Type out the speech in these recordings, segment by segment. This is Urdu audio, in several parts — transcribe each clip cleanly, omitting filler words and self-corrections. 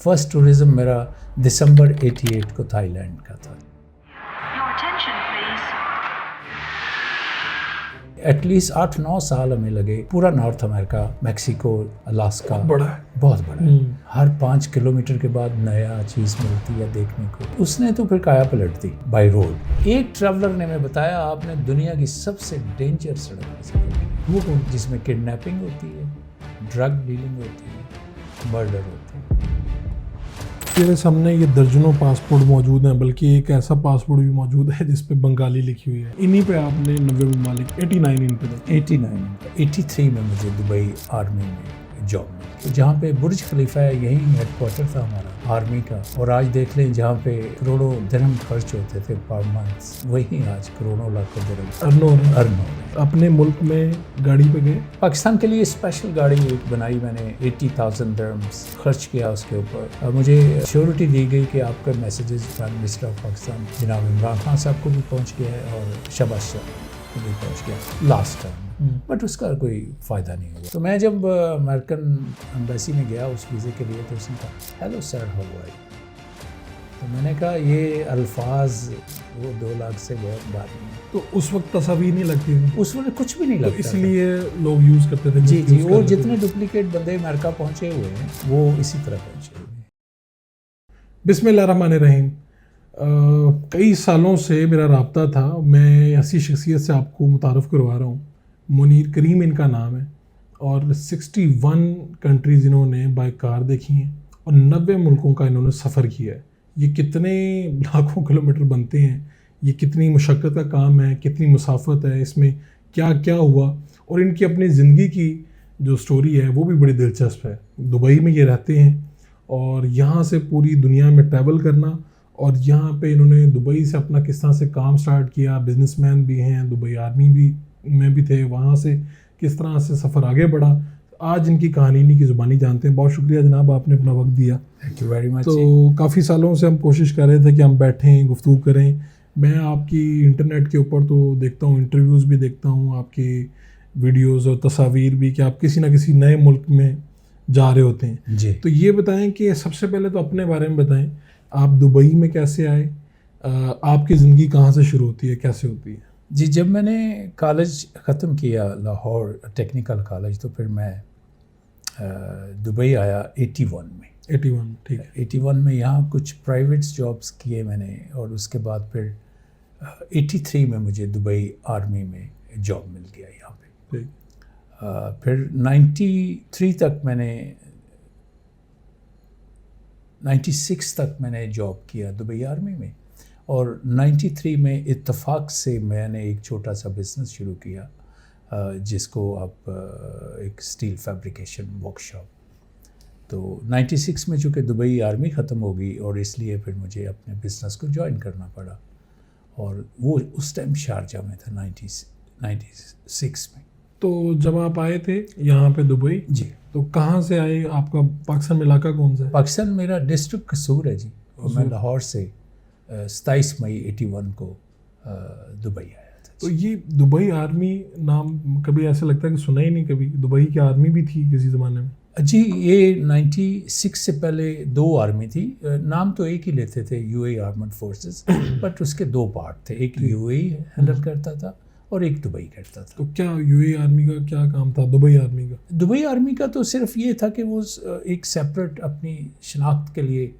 فرسٹ ٹورزم میرا دسمبر 88 کو تھائی لینڈ کا تھا. ایٹ لیسٹ 8-9 سال ہمیں لگے. پورا نارتھ امریکہ، میکسیکو، الاسکا بہت بڑا ہے. ہر 5 کلومیٹر کے بعد نیا چیز ملتی ہے دیکھنے کو. اس نے تو پھر کایا پلٹ دی بائی روڈ. ایک ٹریولر نے ہمیں بتایا آپ نے دنیا کی سب سے ڈینجر سڑک پر سفر کیا. وہ کون؟ جس میں کڈنیپنگ ہوتی ہے، ڈرگ ڈیلنگ ہوتی ہے، مرڈر ہوتی ہے. میرے سامنے یہ درجنوں پاسپورٹ موجود ہیں، بلکہ ایک ایسا پاسپورٹ بھی موجود ہے جس پہ بنگالی لکھی ہوئی ہے. انہی پہ آپ نے 90 ممالک 89 ان پہ 83 میں مجھے دبئی آرمی میں جاب ملی، جہاں پہ برج خلیفہ ہے، یہی ہیڈ کوارٹر تھا ہمارا آرمی کا. اور آج دیکھ لیں جہاں پہ کروڑوں درہم خرچ ہوتے تھے پر منتھ، وہی آج کروڑوں لاکھوں درہم ارن ہو رہے. اپنے ملک میں گاڑی پہ گئے؟ پاکستان کے لیے اسپیشل گاڑی ایک بنائی میں نے، 80,000 درہمز خرچ کیا اس کے اوپر. مجھے شیورٹی دی گئی کہ آپ کا messages prime minister of Pakistan جناب عمران خان صاحب کو بھی پہنچ گیا ہے اور شہباز شریف کو بھی پہنچ گیا لاسٹ ٹائم. بٹ اس کا کوئی فائدہ نہیں ہوا. تو میں جب امریکن ایمبیسی میں گیا اس ویزے کے لیے، تو اس نے کہا hello sir how are you. تو میں نے کہا یہ الفاظ وہ 2 لاکھ سے بہت بات نہیں. تو اس وقت تصاویر نہیں لگتی تھی؟ اس وقت کچھ بھی نہیں لگتا، اس لیے لوگ یوز کرتے تھے. جی وہ جتنے ڈپلیکیٹ بندے امریکہ پہنچے ہوئے ہیں وہ اسی طرح پہنچے ہوئے ہیں. بسم اللہ الرحمن الرحیم. کئی سالوں سے میرا رابطہ تھا. میں ایسی شخصیت سے آپ کو متعارف کروا رہا ہوں. منیر کریم ان کا نام ہے، اور 61 کنٹریز انہوں نے بائی کار دیکھی ہیں، اور 90 ملکوں کا انہوں نے سفر کیا ہے. یہ کتنے لاکھوں کلومیٹر بنتے ہیں، یہ کتنی مشقت کا کام ہے، کتنی مسافت ہے، اس میں کیا کیا ہوا. اور ان کی اپنی زندگی کی جو سٹوری ہے وہ بھی بڑی دلچسپ ہے. دبئی میں یہ رہتے ہیں، اور یہاں سے پوری دنیا میں ٹریول کرنا، اور یہاں پہ انہوں نے دبئی سے اپنا کس طرح سے کام سٹارٹ کیا. بزنس مین بھی ہیں، دبئی آرمی بھی میں بھی تھے، وہاں سے کس طرح سے سفر آگے بڑھا. آج ان کی کہانی انہی کی زبانی جانتے ہیں. بہت شکریہ جناب، آپ نے اپنا وقت دیا. Thank you very much. تو کافی سالوں سے ہم کوشش کر رہے تھے کہ ہم بیٹھیں، گفتگو کریں. میں آپ کی انٹرنیٹ کے اوپر تو دیکھتا ہوں، انٹرویوز بھی دیکھتا ہوں، آپ کی ویڈیوز اور تصاویر بھی، کہ آپ کسی نہ کسی نئے ملک میں جا رہے ہوتے ہیں. جی. تو یہ بتائیں کہ سب سے پہلے تو اپنے بارے میں بتائیں، آپ دبئی میں کیسے آئے، آپ کی زندگی کہاں سے شروع ہوتی ہے، کیسے ہوتی ہے؟ جی جب میں نے کالج ختم کیا لاہور ٹیکنیکل کالج، تو پھر میں دبئی آیا 81 میں. 81 ٹھیک. 81 میں یہاں کچھ پرائیویٹس جابس کیے میں نے، اور اس کے بعد پھر 83 میں مجھے دبئی آرمی میں جاب مل گیا یہاں پہ. پھر 93 تک میں نے 96 تک میں نے جاب کیا دبئی آرمی میں. اور 93 میں اتفاق سے میں نے ایک چھوٹا سا بزنس شروع کیا، جس کو آپ ایک اسٹیل فیبریکیشن ورک شاپ. تو 96 میں چونکہ دبئی آرمی ختم ہو گئی، اور اس لیے پھر مجھے اپنے بزنس کو جوائن کرنا پڑا. اور وہ اس ٹائم شارجہ میں تھا 96 میں. تو جب آپ آئے تھے یہاں پہ دبئی، جی، تو کہاں سے آئے؟ آپ کا پاکستان میں علاقہ کون سا ہے؟ پاکستان میرا ڈسٹرکٹ قصور ہے جی. اور میں لاہور سے 27 مئی 81 کو دبئی آیا تھا. تو یہ دبئی آرمی نام کبھی ایسا لگتا ہے کہ سنا ہی نہیں کبھی. دبئی کی آرمی بھی تھی کسی زمانے میں؟ جی، یہ 96 سے پہلے 2 آرمی تھی. نام تو ایک ہی لیتے تھے، U A armed forces, but اس کے 2 پارٹ تھے. ایک یو اے ہینڈل کرتا تھا اور ایک دبئی کرتا تھا. تو کیا یو اے آرمی کا کیا کام تھا دبئی آرمی کا؟ دبئی آرمی کا تو صرف یہ تھا کہ وہ ایک سیپریٹ اپنی شناخت کے لیے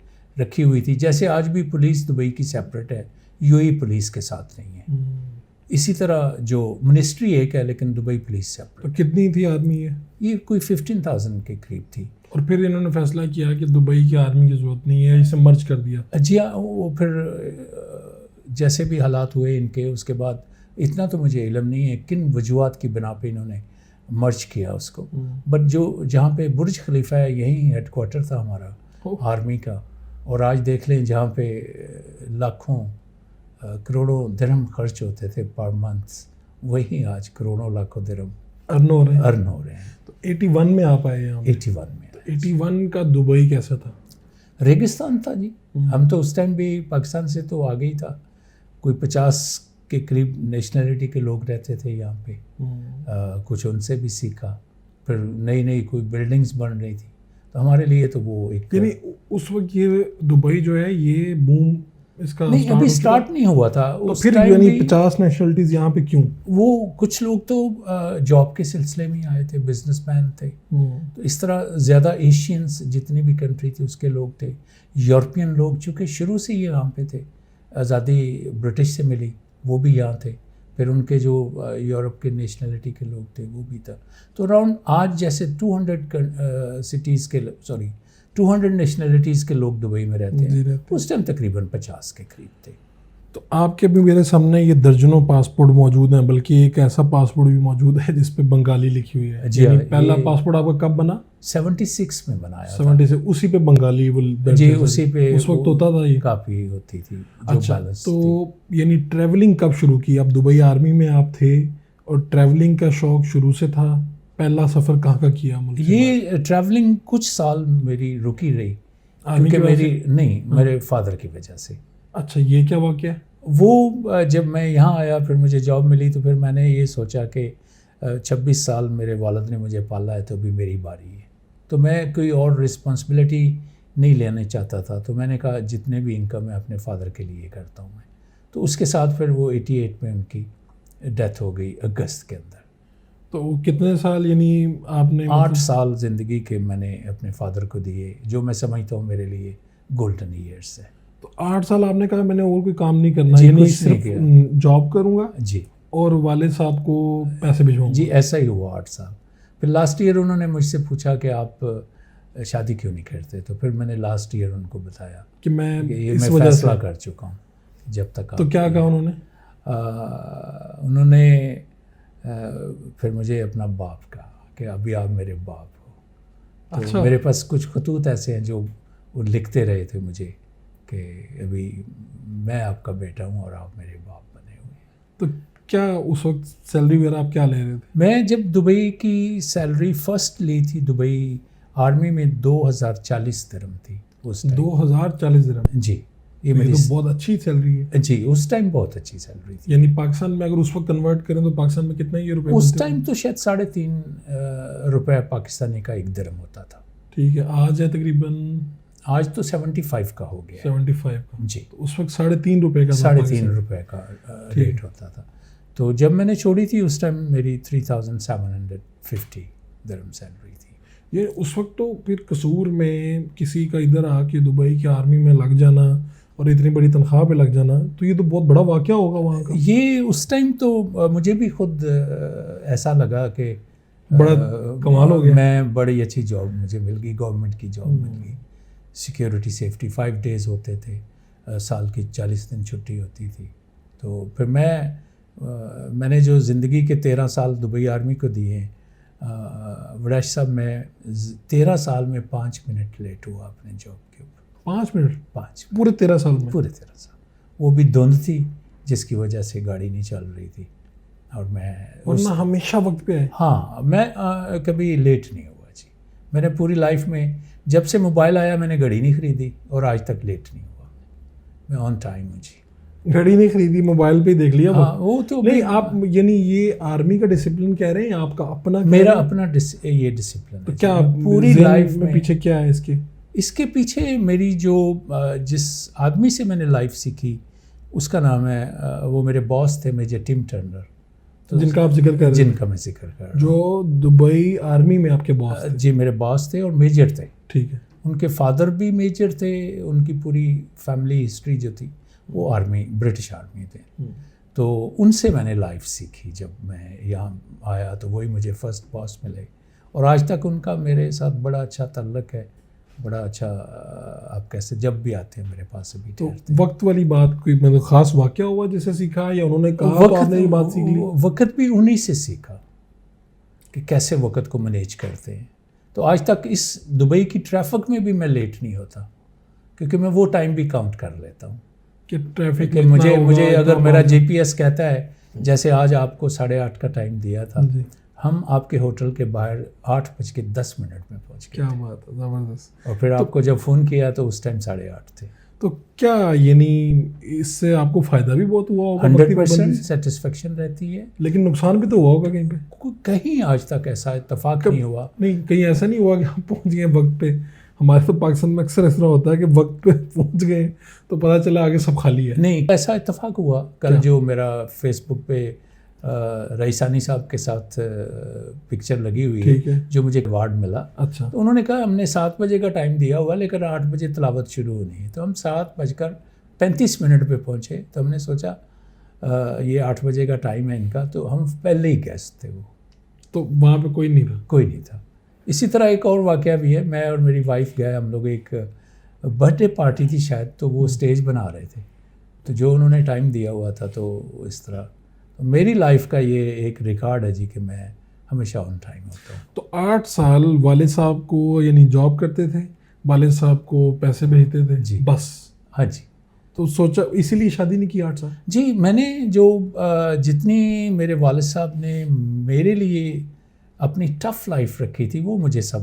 رکھی ہوئی تھی. جیسے آج بھی پولیس دبئی کی سیپریٹ ہے، یو اے پولیس کے ساتھ نہیں ہے. اسی طرح جو منسٹری ایک ہے، لیکن دبئی پولیس سیپریٹ. تو کتنی تھی آدمی یہ کوئی 15,000 کے قریب تھی. اور پھر انہوں نے فیصلہ کیا کہ دبئی کی آرمی کی ضرورت نہیں ہے، اسے مرج کر دیا. جی ہاں، وہ پھر جیسے بھی حالات ہوئے ان کے، اس کے بعد اتنا تو مجھے علم نہیں ہے کن وجوہات کی بنا پہ انہوں نے مرج کیا اس کو. بٹ جہاں پہ برج خلیفہ ہے، یہی ہیڈ کوارٹر تھا ہمارا آرمی کا. اور آج دیکھ لیں جہاں پہ لاکھوں کروڑوں درہم خرچ ہوتے تھے پر منتھ، وہی آج کروڑوں لاکھوں درہم ارن ہو رہے ہیں. تو 81 میں آپ آئے ہیں؟ 81 میں. 81 کا دبئی کیسا تھا؟ ریگستان تھا جی. ہم تو اس ٹائم بھی پاکستان سے تو آگے ہی تھا. کوئی 50 کے قریب نیشنلٹی کے لوگ رہتے تھے یہاں پہ. کچھ ان سے بھی سیکھا. پھر نئی کوئی بلڈنگز بن رہی تھی، تو ہمارے لیے تو وہ ایک یعنی اس وقت یہ دبئی جو ہے یہ بوم اس کا نہیں ابھی اسٹارٹ نہیں ہوا تھا تو پھر یعنی 50 نیشنلٹیز یہاں پہ کیوں؟ وہ کچھ لوگ تو جاب کے سلسلے میں آئے تھے، بزنس مین تھے، تو اس طرح زیادہ ایشینس جتنی بھی کنٹری تھی اس کے لوگ تھے، یورپین لوگ چونکہ شروع سے یہ یہاں پہ تھے، آزادی برٹش سے ملی وہ بھی یہاں تھے، پھر ان کے جو یورپ کے نیشنلٹی کے لوگ تھے وہ بھی تھا، تو اراؤنڈ آج جیسے 200 سٹیز کے 200 نیشنلٹیز کے لوگ دبئی میں رہتے ہیں، اس ٹائم تقریباً 50 کے قریب تھے. تو آپ کے بھی میرے سامنے یہ درجنوں پاسپورٹ موجود ہیں، بلکہ ایک ایسا پاسپورٹ بھی موجود ہے جس پہ بنگالی لکھی ہوئی ہے. جی یعنی پہلا پاسپورٹ آپ کا کب بنا؟ 76 میں بنایا. 76 اسی پہ بنگالی جی اسی پہ اس وقت ہوتا تھا یہ کافی ہوتی تھی. اچھا تو یعنی ٹریولنگ کب شروع کی؟ اب دبئی آرمی میں آپ تھے اور ٹریولنگ کا شوق شروع سے تھا، پہلا سفر کہاں کا کیا ملک؟ یہ ٹریولنگ کچھ سال میری رکی رہی کیونکہ میرے فادر کی وجہ سے. اچھا یہ کیا واقعہ؟ وہ جب میں یہاں آیا پھر مجھے جاب ملی تو پھر میں نے یہ سوچا کہ 26 سال میرے والد نے مجھے پالا ہے تو ابھی میری باری ہے، تو میں کوئی اور رسپانسبلٹی نہیں لینا چاہتا تھا، تو میں نے کہا جتنے بھی انکم ہے اپنے فادر کے لیے کرتا ہوں میں. تو اس کے ساتھ پھر وہ 88 میں ان کی ڈیتھ ہو گئی اگست کے اندر. تو کتنے سال یعنی آپ نے 8 سال زندگی کے میں نے اپنے فادر کو دیے، جو میں سمجھتا ہوں میرے لیے گولڈن ایئرس ہے. تو 8 سال آپ نے کہا میں نے اور کوئی کام نہیں کرنا، یعنی صرف جاب کروں گا جی اور والد صاحب کو پیسے بھیجواؤں گا. جی ایسا ہی ہوا 8 سال. پھر لاسٹ ایئر انہوں نے مجھ سے پوچھا کہ آپ شادی کیوں نہیں کرتے، تو پھر میں نے لاسٹ ایئر ان کو بتایا کہ میں فیصلہ کر چکا ہوں جب تک. تو کیا کہا انہوں نے؟ انہوں نے پھر مجھے اپنا باپ کہا کہ ابھی آپ میرے باپ ہو. تو میرے پاس کچھ خطوط ایسے ہیں جو وہ لکھتے رہے تھے مجھے کہ ابھی میں آپ کا بیٹا ہوں اور آپ میرے باپ بنے ہوئے ہیں. تو کیا اس وقت سیلری وغیرہ آپ کیا لے رہے تھے؟ میں جب دبئی کی سیلری فرسٹ لی تھی دبئی آرمی میں 2040 درہم تھی اس ٹائم. 2040 درہم؟ جی یہ میری تو بہت اچھی سیلری ہے. جی اس ٹائم بہت اچھی سیلری تھی. یعنی پاکستان میں اگر اس وقت کنورٹ کریں تو پاکستان میں کتنے یہ روپے؟ اس ٹائم تو شاید 3.5 روپے پاکستانی کا 1 درہم ہوتا تھا. ٹھیک ہے. آج ہے تقریباً، آج تو 75 کا ہو گیا. 75 کا. جی اس وقت 3.5 روپے کا 3.5 روپے کا ریٹ ہوتا تھا. تو جب میں نے چھوڑی تھی اس ٹائم میری 3750 درہم سیلری تھی. یہ اس وقت تو پھر قصور میں کسی کا ادھر آ کے دبئی کی آرمی میں لگ جانا اور اتنی بڑی تنخواہ پہ لگ جانا تو یہ تو بہت بڑا واقعہ ہوگا وہاں کا. یہ اس ٹائم تو مجھے بھی خود ایسا لگا کہ بڑا کمال ہو گیا. میں بڑی اچھی جاب مجھے مل گئی، گورنمنٹ کی جاب مل گئی. سیکیورٹی سیفٹی 5 ڈیز ہوتے تھے، سال کی 40 دن چھٹی ہوتی تھی. تو پھر میں نے جو زندگی کے 13 سال دبئی آرمی کو دیے ہیں، وڈیش صاحب میں 13 سال میں 5 منٹ لیٹ ہوا اپنے جاب کے اوپر. 5 منٹ؟ 5 پورے 13 سال میں؟ پورے 13 سال. وہ بھی دھند تھی جس کی وجہ سے گاڑی نہیں چل رہی تھی اور میں ورنہ ہمیشہ وقت پہ آئے. ہاں میں کبھی لیٹ نہیں ہوا جی. میں نے پوری لائف میں جب سے موبائل آیا میں نے گھڑی نہیں خریدی اور آج تک لیٹ نہیں ہوا. میں آن ٹائم ہوں جی. گھڑی نہیں خریدی، موبائل پہ ہی دیکھ لیا. ہاں وہ تو نہیں آپ یعنی یہ آرمی کا ڈسپلن کہہ رہے ہیں آپ کا اپنا؟ میرا اپنا یہ ڈسپلن. تو کیا پوری لائف میں پیچھے کیا ہے اس کے پیچھے میری جو جس آدمی سے میں نے لائف سیکھی اس کا نام ہے، وہ میرے باس تھے میجر ٹم ٹرنر. جن کا آپ ذکر کر رہے ہیں؟ جن کا میں ذکر کر رہا ہوں. جو دبئی آرمی میں آپ کے باس تھے؟ جی میرے باس تھے اور میجر تھے. ٹھیک ہے. ان کے فادر بھی میجر تھے، ان کی پوری فیملی ہسٹری جو تھی وہ آرمی، برٹش آرمی تھے. تو ان سے میں نے لائف سیکھی. جب میں یہاں آیا تو وہی مجھے فرسٹ باس ملے اور آج تک ان کا میرے ساتھ بڑا اچھا تعلق ہے، بڑا اچھا. آپ کیسے جب بھی آتے ہیں میرے پاس ابھی تو وقت والی بات کوئی مطلب خاص واقعہ ہوا جسے سیکھا یا انہوں نے کہا تو آپ نے یہ بات سیکھ لی؟ وقت بھی انہی سے سیکھا کہ کیسے وقت کو مینیج کرتے ہیں. تو آج تک اس دبئی کی ٹریفک میں بھی میں لیٹ نہیں ہوتا کیونکہ میں وہ ٹائم بھی کاؤنٹ کر لیتا ہوں کہ ٹریفک مجھے اگر میرا جی پی ایس کہتا ہے جیسے آج آپ کو 8:30 کا ٹائم دیا تھا، ہم آپ کے ہوٹل کے باہر 8:10 میں پہنچ گئے. کیا بات ہے، زبردست. اور پھر آپ کو جب فون کیا تو اس ٹائم 8:30 تھے. تو کیا یعنی اس سے آپ کو فائدہ بھی بہت ہوا ہوگا؟ 100% سیٹسفیکشن رہتی ہے، لیکن نقصان بھی تو ہوا ہوگا کہیں پہ؟ کہیں آج تک ایسا اتفاق نہیں ہوا. نہیں، کہیں ایسا نہیں ہوا کہ ہم پہنچ گئے وقت پہ؟ ہمارے تو پاکستان میں اکثر اس طرح ہوتا ہے کہ وقت پہ پہنچ گئے تو پتہ چلا آگے سب خالی ہے. نہیں، ایسا اتفاق ہوا. کل جو میرا فیس بک پہ رئیسانی صاحب کے ساتھ پکچر لگی ہوئی ہے جو مجھے ایوارڈ ملا. اچھا. تو انہوں نے کہا ہم نے 7 بجے کا ٹائم دیا ہوا لیکن 8 بجے تلاوت شروع ہونی ہے. تو ہم 7:35 پہ پہنچے. تو ہم نے سوچا یہ 8 بجے کا ٹائم ہے ان کا، تو ہم پہلے ہی گیسٹ تھے. وہ تو وہاں پہ کوئی نہیں تھا. اسی طرح ایک اور واقعہ بھی ہے. میں اور میری وائف گئے، ہم لوگ ایک برتھ ڈے پارٹی تھی شاید، تو وہ اسٹیج بنا رہے تھے. تو جو انہوں نے ٹائم دیا ہوا تھا تو اس طرح میری لائف کا یہ ایک ریکارڈ ہے جی کہ میں ہمیشہ آن ٹائم ہوتا ہوں. تو 8 سال والد صاحب کو یعنی جاب کرتے تھے، والد صاحب کو پیسے بھیجتے تھے جی بس؟ ہاں جی. تو سوچا اسی لیے شادی نہیں کی 8 سال؟ جی میں نے جو جتنی میرے والد صاحب نے میرے لیے اپنی ٹف لائف رکھی تھی وہ مجھے سب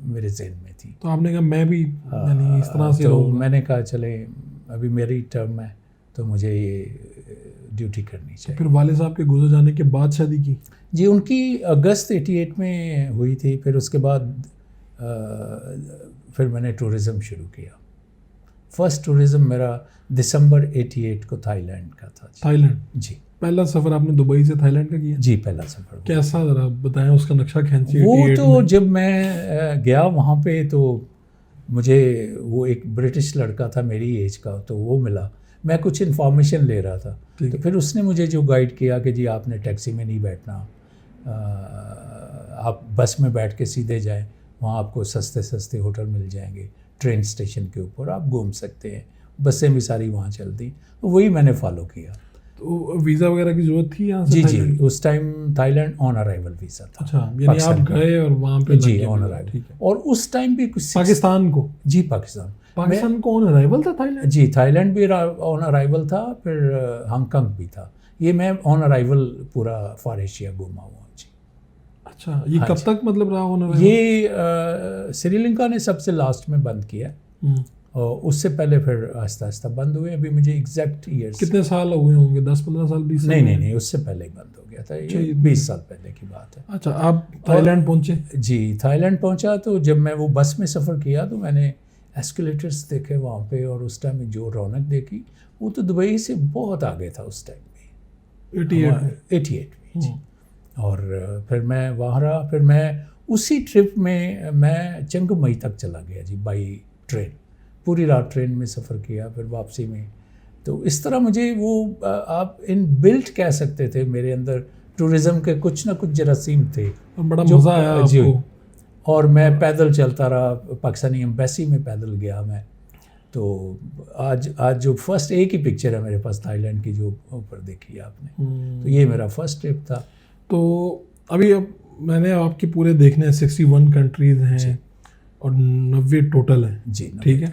میرے ذہن میں تھی. تو آپ نے کہا میں بھی یعنی اس طرح سے تو میں نے کہا چلیں ابھی میری ٹرم ہے تو مجھے یہ ڈیوٹی کرنی چاہیے. پھر والد صاحب کے گزر جانے کے بعد شادی کی؟ جی ان کی اگست 88 میں ہوئی تھی. پھر اس کے بعد پھر میں نے ٹورزم شروع کیا. فرسٹ ٹورزم میرا دسمبر 88 کو تھائی لینڈ کا تھا. Thailand? جی. پہلا سفر آپ نے دبئی سے تھائی لینڈ کا کیا؟ جی پہلا سفر. کیسا ذرا بتائیں اس کا نقشہ کھینچیے. وہ تو جب میں گیا وہاں پہ تو مجھے وہ ایک برٹش لڑکا تھا میری ایج کا تو وہ ملا. میں کچھ انفارمیشن لے رہا تھا تو پھر اس نے مجھے جو گائیڈ کیا کہ جی آپ نے ٹیکسی میں نہیں بیٹھنا، آپ بس میں بیٹھ کے سیدھے جائیں، وہاں آپ کو سستے سستے ہوٹل مل جائیں گے ٹرین اسٹیشن کے اوپر، آپ گھوم سکتے ہیں. بسیں بھی ساری وہاں چلتی. وہی میں نے فالو کیا. تو ویزا وغیرہ کی ضرورت تھی یہاں سے؟ جی جی اس time Thailand on arrival visa تھا. اچھا یعنی آپ گئے اور وہاں پہ؟ جی آن ارائیول. اور اس ٹائم بھی کچھ پاکستان کو؟ جی پاکستان کو آن ارائیول تھا تھائی لینڈ؟ جی تھائی لینڈ بھی آن ارائیول تھا، پھر ہانگ کانگ بھی تھا. یہ میں آن ارائیول پورا فار ایشیا گھوما ہوا. جی. اچھا یہ کب تک مطلب رہا آن ارائیول؟ یہ سری لنکا نے سب سے لاسٹ میں بند کیا اور اس سے پہلے پھر آہستہ آہستہ بند ہوئے. ابھی مجھے ایگزیکٹ ایئرس کتنے سال ہوئے ہوں گے؟ 10-15 سال 20 سال؟ نہیں اس سے پہلے ہی بند ہو گیا تھا. یہ 20 سال پہلے کی بات ہے. اچھا آپ تھائی لینڈ پہنچے؟ جی تھائی لینڈ پہنچا تو جب میں وہ بس میں سفر کیا تو میں نے ایسکیلیٹرس دیکھے وہاں پہ اور اس ٹائم جو رونق دیکھی وہ تو دبئی سے بہت آگے تھا اس ٹائم میں 88 میں. جی. اور پھر میں وہاں رہا. پھر میں اسی ٹرپ میں چنگ مئی تک چلا گیا جی بائی ٹرین. پوری رات ٹرین میں سفر کیا پھر واپسی میں. تو اس طرح مجھے وہ آپ ان بلٹ کہہ سکتے تھے میرے اندر ٹورزم کے کچھ نہ کچھ جراثیم تھے. بڑا مزہ آیا آپ کو؟ اور میں پیدل چلتا رہا. پاکستانی ایمبیسی میں پیدل گیا میں. تو آج جو فرسٹ ایک ہی پکچر ہے میرے پاس تھائی لینڈ کی جو اوپر دیکھی ہے آپ نے. تو یہ میرا فرسٹ ٹرپ تھا. تو ابھی میں نے آپ کے پورے دیکھنے 61 کنٹریز ہیں اور 90 ٹوٹل ہیں. جی ٹھیک ہے.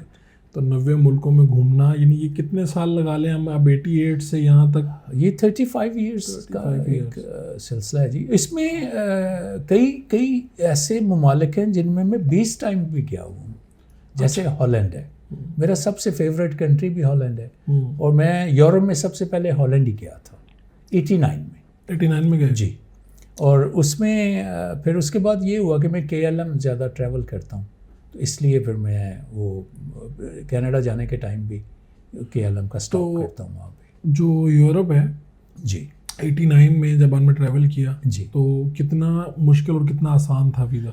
تو 90 ملکوں میں گھومنا یعنی یہ کتنے سال لگا لیں ہم اب 88 سے یہاں تک؟ یہ 35 ایئرس کا ایک سلسلہ ہے جی. اس میں کئی ایسے ممالک ہیں جن میں 20 ٹائم بھی گیا ہوں. جیسے ہالینڈ ہے میرا سب سے فیوریٹ کنٹری بھی ہالینڈ ہے. اور میں یورپ میں سب سے پہلے ہالینڈ ہی گیا تھا 89 میں گئے؟ جی. اور اس میں پھر اس کے بعد یہ ہوا کہ میں KLM زیادہ ٹریول کرتا ہوں تو اس لیے پھر میں وہ کینیڈا جانے کے ٹائم بھی KLM کا اسٹاپ کرتا ہوں وہاں پہ. جو یورپ ہے جی 89 میں جب ہم نے ٹریول کیا جی تو کتنا مشکل اور کتنا آسان تھا ویزا؟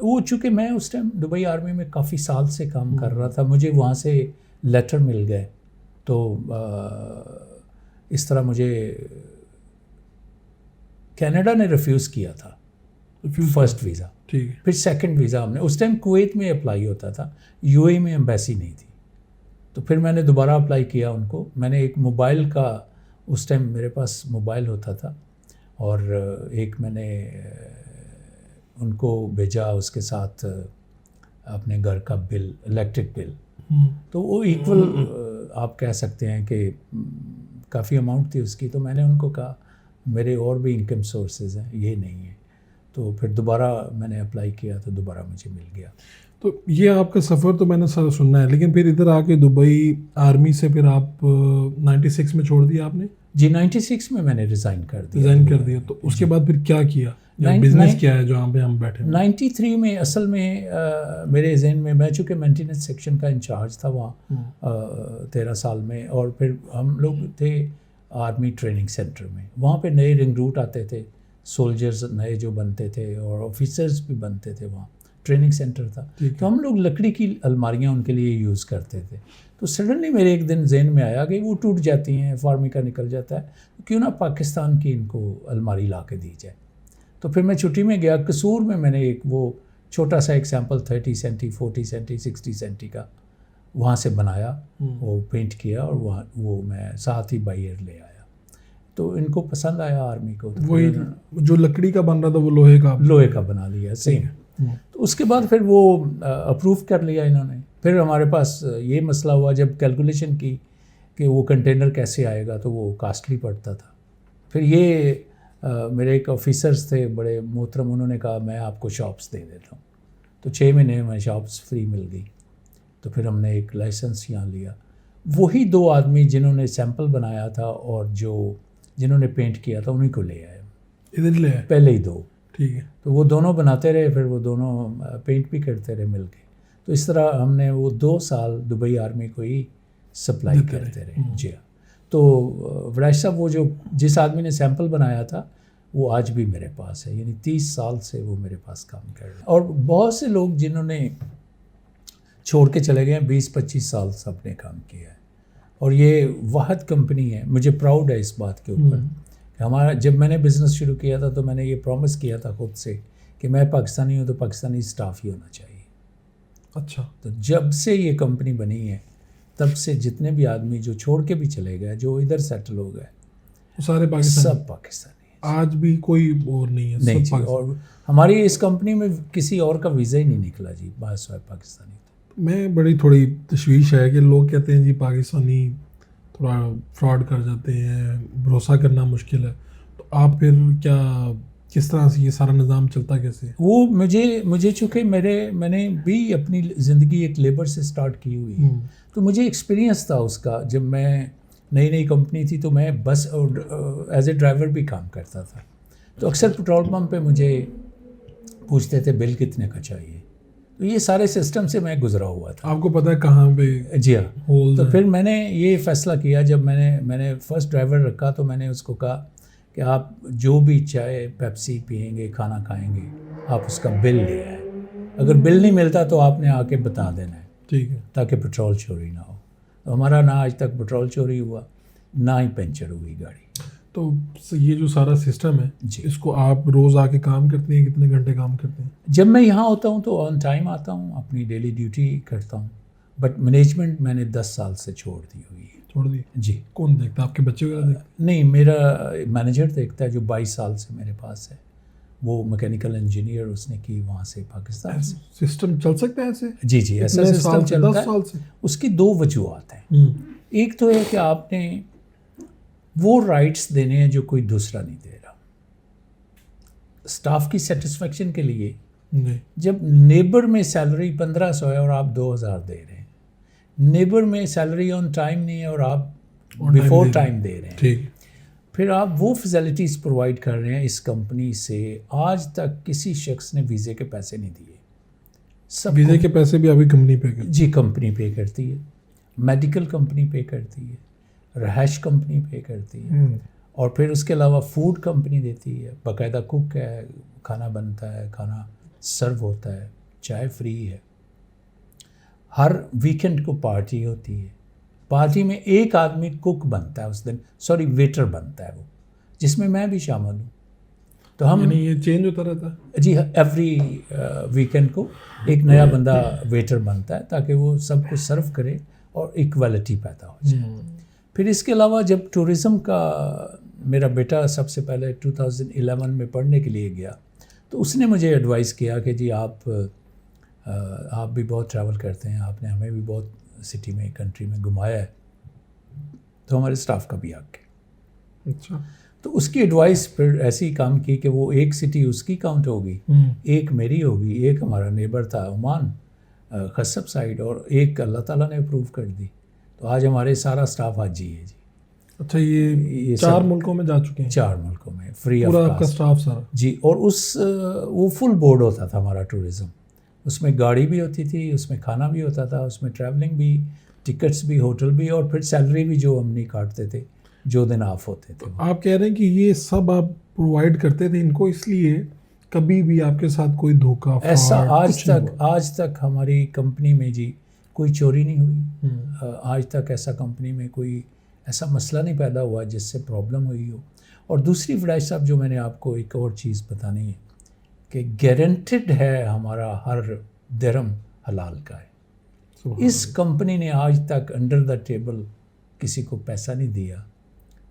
وہ چونکہ میں اس ٹائم دبئی آرمی میں کافی سال سے کام کر رہا تھا. مجھے وہاں سے لیٹر مل گئے تو اس طرح مجھے کینیڈا نے ریفیوز کیا تھا فرسٹ ویزا. ٹھیک ہے. پھر سیکنڈ ویزا ہم نے اس ٹائم کویت میں اپلائی ہوتا تھا. UAE میں ایمبیسی نہیں تھی تو پھر میں نے دوبارہ اپلائی کیا ان کو. میں نے ایک موبائل کا اس ٹائم میرے پاس موبائل ہوتا تھا اور ایک میں نے ان کو بھیجا اس کے ساتھ اپنے گھر کا بل الیکٹرک بل. تو وہ ایکول آپ کہہ سکتے ہیں کہ کافی اماؤنٹ تھی اس کی. تو میں نے ان کو کہا میرے اور بھی انکم سورسز ہیں یہ نہیں ہے. تو پھر دوبارہ میں نے اپلائی کیا تو دوبارہ مجھے مل گیا. تو یہ آپ کا سفر تو میں نے سارا سننا ہے، لیکن پھر ادھر آ کے دبئی آرمی سے پھر آپ 96 میں چھوڑ دیا آپ نے؟ جی 96 میں نے ریزائن کر دیا. تو اس کے بعد پھر کیا کیا؟ بزنس کیا ہے جہاں پہ ہم بیٹھے ہیں؟ 93 میں اصل میں میرے ذہن میں چونکہ مینٹیننس سیکشن کا انچارج تھا وہاں 13 سال میں، اور پھر ہم لوگ تھے آرمی ٹریننگ سینٹر میں. وہاں پہ نئے ریکروٹ آتے تھے، سولجرز نئے جو بنتے تھے اور آفیسرز بھی بنتے تھے. وہاں ٹریننگ سینٹر تھا، تو ہم لوگ لکڑی کی الماریاں ان کے لیے یوز کرتے تھے. تو سڈنلی میرے ایک دن ذہن میں آیا کہ وہ ٹوٹ جاتی ہیں، فارمیکا نکل جاتا ہے، کیوں نہ پاکستان کی ان کو الماری لا کے دی جائے. تو پھر میں چھٹی میں گیا قصور میں نے ایک وہ چھوٹا سا ایک سیمپل 30 سینٹی 40 سینٹی 60 سینٹی کا وہاں سے بنایا، وہ پینٹ کیا، اور وہاں وہ میں ساتھ ہی بائی ایئر لے آیا. تو ان کو پسند آیا آرمی کو. وہی جو لکڑی کا بن رہا تھا وہ لوہے کا بنا لیا سیم. تو اس کے بعد پھر وہ اپروو کر لیا انہوں نے. پھر ہمارے پاس یہ مسئلہ ہوا جب کیلکولیشن کی کہ وہ کنٹینر کیسے آئے گا، تو وہ کاسٹلی پڑتا تھا. پھر یہ میرے ایک آفیسرز تھے بڑے محترم، انہوں نے کہا میں آپ کو شاپس دے دیتا ہوں. تو 6 مہینے میں شاپس فری مل گئی. تو پھر ہم نے ایک لائسنس یہاں لیا. وہی 2 آدمی جنہوں نے سیمپل بنایا تھا اور جنہوں نے پینٹ کیا تھا انہیں کو لے آئے ادھر لے آئے پہلے ہی 2. ٹھیک ہے. تو وہ دونوں بناتے رہے، پھر وہ دونوں پینٹ بھی کرتے رہے مل کے. تو اس طرح ہم نے وہ 2 سال دبئی آرمی کو ہی سپلائی کرتے رہے. جی ہاں. تو وراج صاحب وہ جس آدمی نے سیمپل بنایا تھا وہ آج بھی میرے پاس ہے، یعنی 30 سال سے وہ میرے پاس کام کر رہے ہیں. اور بہت سے لوگ جنہوں نے چھوڑ کے چلے گئے ہیں 20-25 سال سب نے کام کیا ہے. اور یہ واحد کمپنی ہے، مجھے پراؤڈ ہے اس بات کے اوپر کہ ہمارا جب میں نے بزنس شروع کیا تھا تو میں نے یہ پرومس کیا تھا خود سے کہ میں پاکستانی ہوں تو پاکستانی سٹاف ہی ہونا چاہیے. اچھا. تو جب سے یہ کمپنی بنی ہے تب سے جتنے بھی آدمی جو چھوڑ کے بھی چلے گئے، جو ادھر سیٹل ہو گئے، سارے سب پاکستانی. آج بھی کوئی اور نہیں ہے؟ نہیں جی. اور ہماری اس کمپنی میں کسی اور کا ویزا ہی نہیں نکلا جی، بس پاکستانی. میں بڑی تھوڑی تشویش ہے کہ لوگ کہتے ہیں جی پاکستانی تھوڑا فراڈ کر جاتے ہیں، بھروسہ کرنا مشکل ہے. تو آپ پھر کس طرح سے یہ سارا نظام چلتا کیسے؟ وہ مجھے چونکہ میں نے بھی اپنی زندگی ایک لیبر سے سٹارٹ کی ہوئی، تو مجھے ایکسپیرینس تھا اس کا. جب میں نئی کمپنی تھی تو میں بس ایز اے ڈرائیور بھی کام کرتا تھا. تو اکثر پٹرول پمپ پہ مجھے پوچھتے تھے بل کتنے کا چاہیے. تو یہ سارے سسٹم سے میں گزرا ہوا تھا. آپ کو پتہ ہے کہاں پہ؟ جی ہاں. تو پھر میں نے یہ فیصلہ کیا جب میں نے فرسٹ ڈرائیور رکھا تو میں نے اس کو کہا کہ آپ جو بھی چائے پیپسی پئیں گے، کھانا کھائیں گے، آپ اس کا بل لے آئیں. اگر بل نہیں ملتا تو آپ نے آ کے بتا دینا ہے، ٹھیک ہے، تاکہ پٹرول چوری نہ ہو. تو ہمارا نہ آج تک پٹرول چوری ہوا، نہ ہی پنچر ہوئی گاڑی. تو یہ جو سارا سسٹم ہے جی، اس کو آپ روز آ کے کام کرتے ہیں؟ کتنے گھنٹے کام کرتے ہیں؟ جب میں یہاں ہوتا ہوں تو آن ٹائم آتا ہوں، اپنی ڈیلی ڈیوٹی کرتا ہوں. بٹ مینجمنٹ میں نے 10 سال سے چھوڑ دی ہوئی ہے. چھوڑ دی؟ جی. کون دیکھتا؟ آپ کے بچے وغیرہ دیکھتے؟ نہیں، میرا مینیجر دیکھتا ہے جو 22 سال سے میرے پاس ہے. وہ میکینیکل انجینئر اس نے کی وہاں سے، پاکستان سے. سسٹم چل سکتا ہے ایسے؟ جی ایسا سسٹم چلتا ہے. 10 سال سے اس کی 2 وجوہات ہیں. ایک تو ہے کہ آپ نے وہ رائٹس دینے ہیں جو کوئی دوسرا نہیں دے رہا. اسٹاف کی سیٹسفیکشن کے لیے جب نیبر میں سیلری 1500 ہے اور آپ 2000 دے رہے ہیں، نیبر میں سیلری آن ٹائم نہیں ہے اور آپ بیفور ٹائم دے رہے ہیں، ٹھیک، پھر آپ وہ فیسلٹیز پرووائڈ کر رہے ہیں. اس کمپنی سے آج تک کسی شخص نے ویزے کے پیسے نہیں دیے. سب ویزے کے پیسے بھی ابھی کمپنی پے کرتی؟ جی، کمپنی پے کرتی ہے. میڈیکل کمپنی پے کرتی ہے، رہائش کمپنی پے کرتی ہے، اور پھر اس کے علاوہ فوڈ کمپنی دیتی ہے. باقاعدہ کوک ہے، کھانا بنتا ہے، کھانا سرو ہوتا ہے، چائے فری ہے. ہر ویکنڈ کو پارٹی ہوتی ہے. پارٹی میں ایک آدمی کوک بنتا ہے اس دن، ویٹر بنتا ہے وہ، جس میں میں بھی شامل ہوں. تو ہم یہ چینج ہوتا رہتا ہے؟ جی، ایوری ویکنڈ کو ایک نیا بندہ ویٹر بنتا ہے تاکہ وہ سب کو سرو کرے اور ایکویلٹی پیدا ہو جائے. پھر اس کے علاوہ جب ٹورزم کا میرا بیٹا سب سے پہلے 2011 میں پڑھنے کے لیے گیا تو اس نے مجھے ایڈوائز کیا کہ جی آپ بھی بہت ٹریول کرتے ہیں، آپ نے ہمیں بھی بہت سٹی میں، کنٹری میں گھمایا ہے، تو ہمارے اسٹاف کا بھی حق ہے. اچھا. تو اس کی ایڈوائس پھر ایسی کام کی کہ وہ ایک سٹی اس کی کاؤنٹ ہوگی، ایک میری ہوگی، ایک ہمارا نیبر تھا عمان، خصب سائٹ اور ایک اللہ تعالیٰ نے اپروو کر دی. تو آج ہمارے سارا سٹاف حاجی ہے جی. اچھا یہ 4 ملکوں میں جا چکے ہیں؟ 4 ملکوں میں فری آف پورا آپ کا کاسٹ سٹاف سارا جی. اور وہ فل بورڈ ہوتا تھا ہمارا ٹورزم. اس میں گاڑی بھی ہوتی تھی, اس میں کھانا بھی ہوتا تھا, اس میں ٹریولنگ بھی, ٹکٹس بھی, ہوٹل بھی, اور پھر سیلری بھی جو ہم نہیں کاٹتے تھے جو دن آف ہوتے تھے. آپ کہہ رہے ہیں کہ یہ سب آپ پرووائڈ کرتے تھے ان کو, اس لیے کبھی بھی آپ کے ساتھ کوئی دھوکہ ایسا آج تک ہماری کمپنی میں جی کوئی چوری نہیں ہوئی. آج تک ایسا کمپنی میں کوئی ایسا مسئلہ نہیں پیدا ہوا جس سے پرابلم ہوئی ہو. اور دوسری وڈائی صاحب جو میں نے آپ کو ایک اور چیز بتانی ہے کہ گارنٹیڈ ہے ہمارا ہر درہم حلال کا ہے. اس کمپنی نے آج تک انڈر دا ٹیبل کسی کو پیسہ نہیں دیا,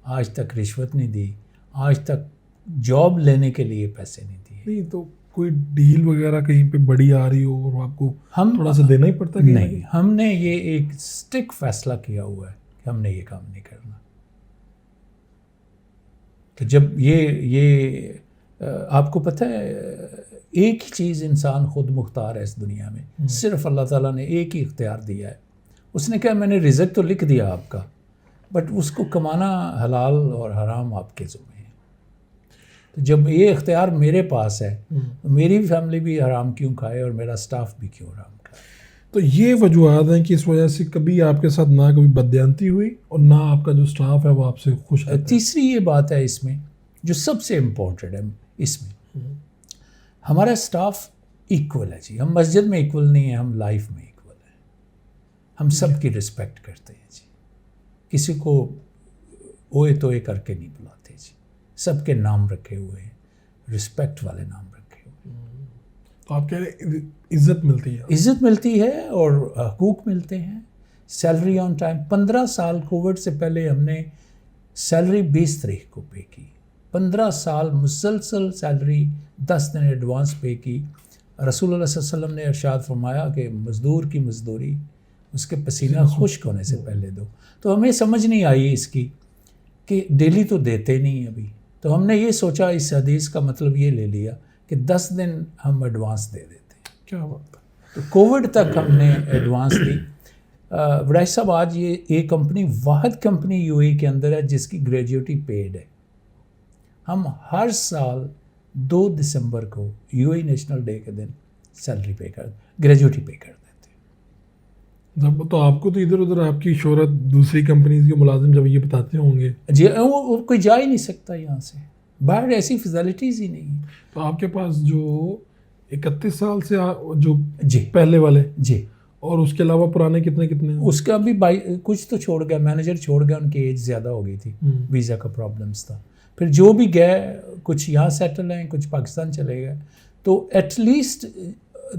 آج تک رشوت نہیں دی, آج تک جاب لینے کے لیے پیسے نہیں دیے. نہیں تو کوئی ڈیل وغیرہ کہیں پہ بڑی آ رہی ہو اور آپ کو تھوڑا سا دینا ہی پڑتا ہے؟ نہیں, ہم نے یہ ایک اسٹک فیصلہ کیا ہوا ہے کہ ہم نے یہ کام نہیں کرنا. تو جب یہ آپ کو پتہ ہے ایک ہی چیز انسان خود مختار ہے اس دنیا میں, صرف اللہ تعالیٰ نے ایک ہی اختیار دیا ہے. اس نے کہا میں نے رزق تو لکھ دیا آپ کا, بٹ اس کو کمانا حلال اور حرام آپ کے ذمہ ہے. تو جب یہ اختیار میرے پاس ہے تو میری فیملی بھی حرام کیوں کھائے اور میرا سٹاف بھی کیوں حرام کھائے. تو یہ وجوہات ہیں کہ اس وجہ سے کبھی آپ کے ساتھ نہ کبھی بددیانتی ہوئی اور نہ آپ کا جو سٹاف ہے وہ آپ سے خوش ہے. تیسری یہ بات ہے اس میں جو سب سے امپورٹنٹ ہے اس میں, ہمارا سٹاف ایکول ہے جی. ہم مسجد میں ایکول نہیں ہیں, ہم لائف میں ایکول ہیں. ہم سب کی رسپیکٹ کرتے ہیں جی, کسی کو اوئے توئے کر کے نہیں بلاتے جی. سب کے نام رکھے ہوئے ہیں, رسپیکٹ والے نام رکھے ہوئے ہیں. تو آپ کہہ رہے ہیں عزت ملتی ہے؟ عزت ملتی ہے اور حقوق ملتے ہیں. Salary on time. 15 سال کووڈ سے پہلے ہم نے سیلری 20 تاریخ کو پے کی. 15 سال مسلسل سیلری 10 دن ایڈوانس پے کی. رسول اللہ صلی اللہ علیہ وسلم نے ارشاد فرمایا کہ مزدور کی مزدوری اس کے پسینہ خشک ہونے سے پہلے دو. تو ہمیں سمجھ نہیں آئی اس کی کہ ڈیلی تو دیتے نہیں ابھی. تو ہم نے یہ سوچا, اس حدیث کا مطلب یہ لے لیا کہ 10 دن ہم ایڈوانس دے دیتے ہیں. کیا بات ہے. تو کووڈ تک ہم نے ایڈوانس دی. وڈائی صاحب آج یہ کمپنی واحد کمپنی یو اے کے اندر ہے جس کی گریجویٹی پیڈ ہے. ہم ہر سال 2 دسمبر کو یو اے نیشنل ڈے کے دن سیلری گریجویٹی پے کر دیتے ہیں. تو آپ کو تو ادھر ادھر آپ کی شہرت دوسری کمپنیز کے ملازم جب یہ بتاتے ہوں گے جی, وہ کوئی جا ہی نہیں سکتا یہاں سے باہر, ایسی فیسلٹیز ہی نہیں. تو آپ کے پاس جو 31 سال سے جو جی پہلے والے جی, اور اس کے علاوہ پرانے کتنے اس کا بھی کچھ تو چھوڑ گیا, مینیجر چھوڑ گیا, ان کی ایج زیادہ ہو گئی تھی, ویزا کا پرابلمس تھا. پھر جو بھی گئے کچھ یہاں سیٹل ہیں, کچھ پاکستان چلے گئے. تو ایٹ لیسٹ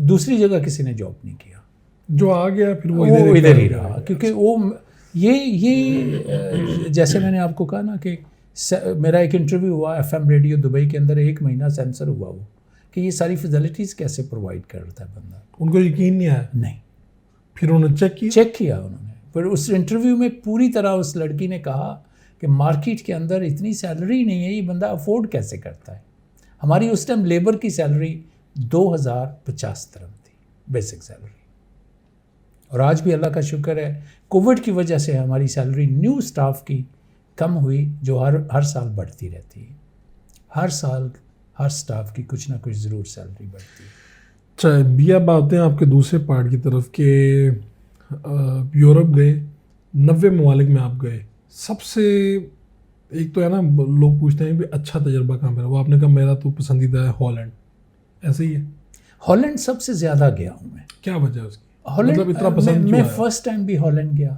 دوسری جگہ کسی نے جاب نہیں کیا. جو آ گیا پھر وہ ادھر ہی رہا, کیونکہ وہ یہ جیسے میں نے آپ کو کہا نا کہ میرا ایک انٹرویو ہوا FM ریڈیو دبئی کے اندر, 1 مہینہ سینسر ہوا وہ کہ یہ ساری فیسلٹیز کیسے پرووائڈ کرتا ہے بندہ. ان کو یقین نہیں آیا. نہیں, پھر انہوں نے چیک کیا انہوں نے. پھر اس انٹرویو میں پوری طرح اس لڑکی نے کہا کہ مارکیٹ کے اندر اتنی سیلری نہیں ہے, یہ بندہ افورڈ کیسے کرتا ہے. ہماری اس ٹائم لیبر کی سیلری 2050 درہم تھی بیسک سیلری, اور آج بھی اللہ کا شکر ہے کووڈ کی وجہ سے ہماری سیلری نیو سٹاف کی کم ہوئی, جو ہر سال بڑھتی رہتی ہے. ہر سال ہر سٹاف کی کچھ نہ کچھ ضرور سیلری بڑھتی ہے. اچھا, بھی اب آتے ہیں آپ کے دوسرے پارٹ کی طرف کہ یورپ گئے, 90 ممالک میں آپ گئے. سب سے ایک تو ہے نا, لوگ پوچھتے ہیں کہ اچھا تجربہ کہاں میرا, وہ آپ نے کہا میرا تو پسندیدہ ہے ہالینڈ. ایسے ہی ہے؟ ہالینڈ سب سے زیادہ گیا ہوں میں. کیا وجہ ہے اس کی؟ مطلب اتنا پسند میں فرسٹ ٹائم بھی ہالینڈ گیا,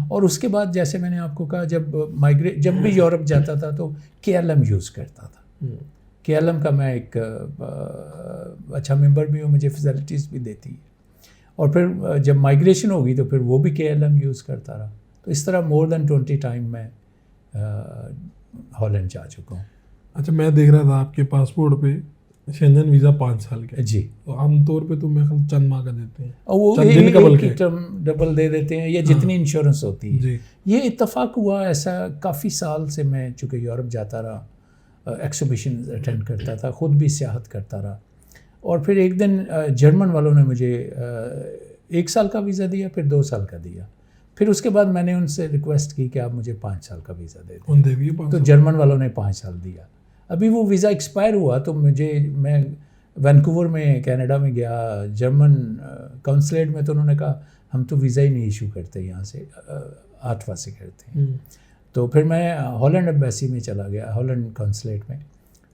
اور اس کے بعد جیسے میں نے آپ کو کہا جب بھی یورپ جاتا تھا تو KLM یوز کرتا تھا. KLM کا میں ایک اچھا ممبر بھی ہوں, مجھے فیسلٹیز بھی دیتی ہے. اور پھر جب مائگریشن ہوگی تو پھر وہ بھی KLM یوز کرتا رہا. تو اس طرح مور دین 20 ٹائم میں ہالینڈ جا چکا ہوں. اچھا, میں دیکھ رہا تھا آپ کے پاسپورٹ پہ شینجن ویزا 5 سال کا. جی, عام طور پہ تو میں چند ماہ کا دیتے ہیں, اور وہ ایک ٹرم ڈبل دے دیتے ہیں, یا جتنی انشورنس ہوتی ہے. یہ اتفاق ہوا ایسا, کافی سال سے میں چونکہ یورپ جاتا رہا, ایکسیبیشن اٹینڈ کرتا تھا, خود بھی سیاحت کرتا رہا. اور پھر ایک دن جرمن والوں نے مجھے 1 سال کا ویزا دیا، پھر 2 سال کا دیا، پھر اس کے بعد میں نے ان سے ریکویسٹ کی کہ آپ مجھے 5 سال کا ویزا دے دیں، تو جرمن والوں نے 5 سال دیا. ابھی وہ ویزا ایکسپائر ہوا تو میں وینکوور میں کینیڈا میں گیا، جرمن کونسلیٹ میں، تو انہوں نے کہا ہم تو ویزا ہی نہیں ایشو کرتے یہاں سے، آٹھوا سے کرتے ہیں. تو پھر میں ہالینڈ ایمبیسی میں چلا گیا، ہالینڈ کونسلیٹ میں،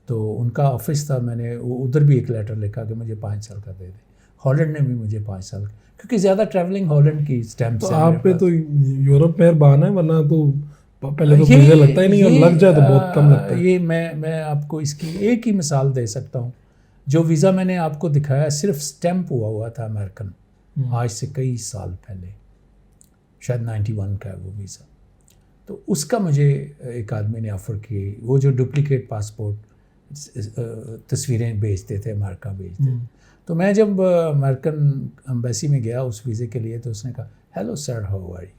تو ان کا آفس تھا، میں نے ادھر بھی ایک لیٹر لکھا کہ مجھے 5 سال کا دے دیں. ہالینڈ نے بھی مجھے 5 سال کا، کیونکہ زیادہ ٹریولنگ ہالینڈ کی اسٹیمپ سے. تو آپ پہ تو یورپ مہربان ہے، ورنہ تو پہلے تو ویزا لگتا ہی نہیں، اور لگ جائے تو بہت کم لگتا ہے. یہ میں آپ کو اس کی ایک ہی مثال دے سکتا ہوں. جو ویزا میں نے آپ کو دکھایا صرف اسٹیمپ ہوا تھا امریکن، آج سے کئی سال پہلے، شاید 91 کا ہے وہ ویزا. تو اس کا مجھے ایک آدمی نے آفر کی، وہ جو ڈپلیکیٹ پاسپورٹ تصویریں بیچتے تھے، امریکہ بیچتے. تو میں جب امریکن امبیسی میں گیا اس ویزے کے لیے، تو اس نے کہا hello sir how are you.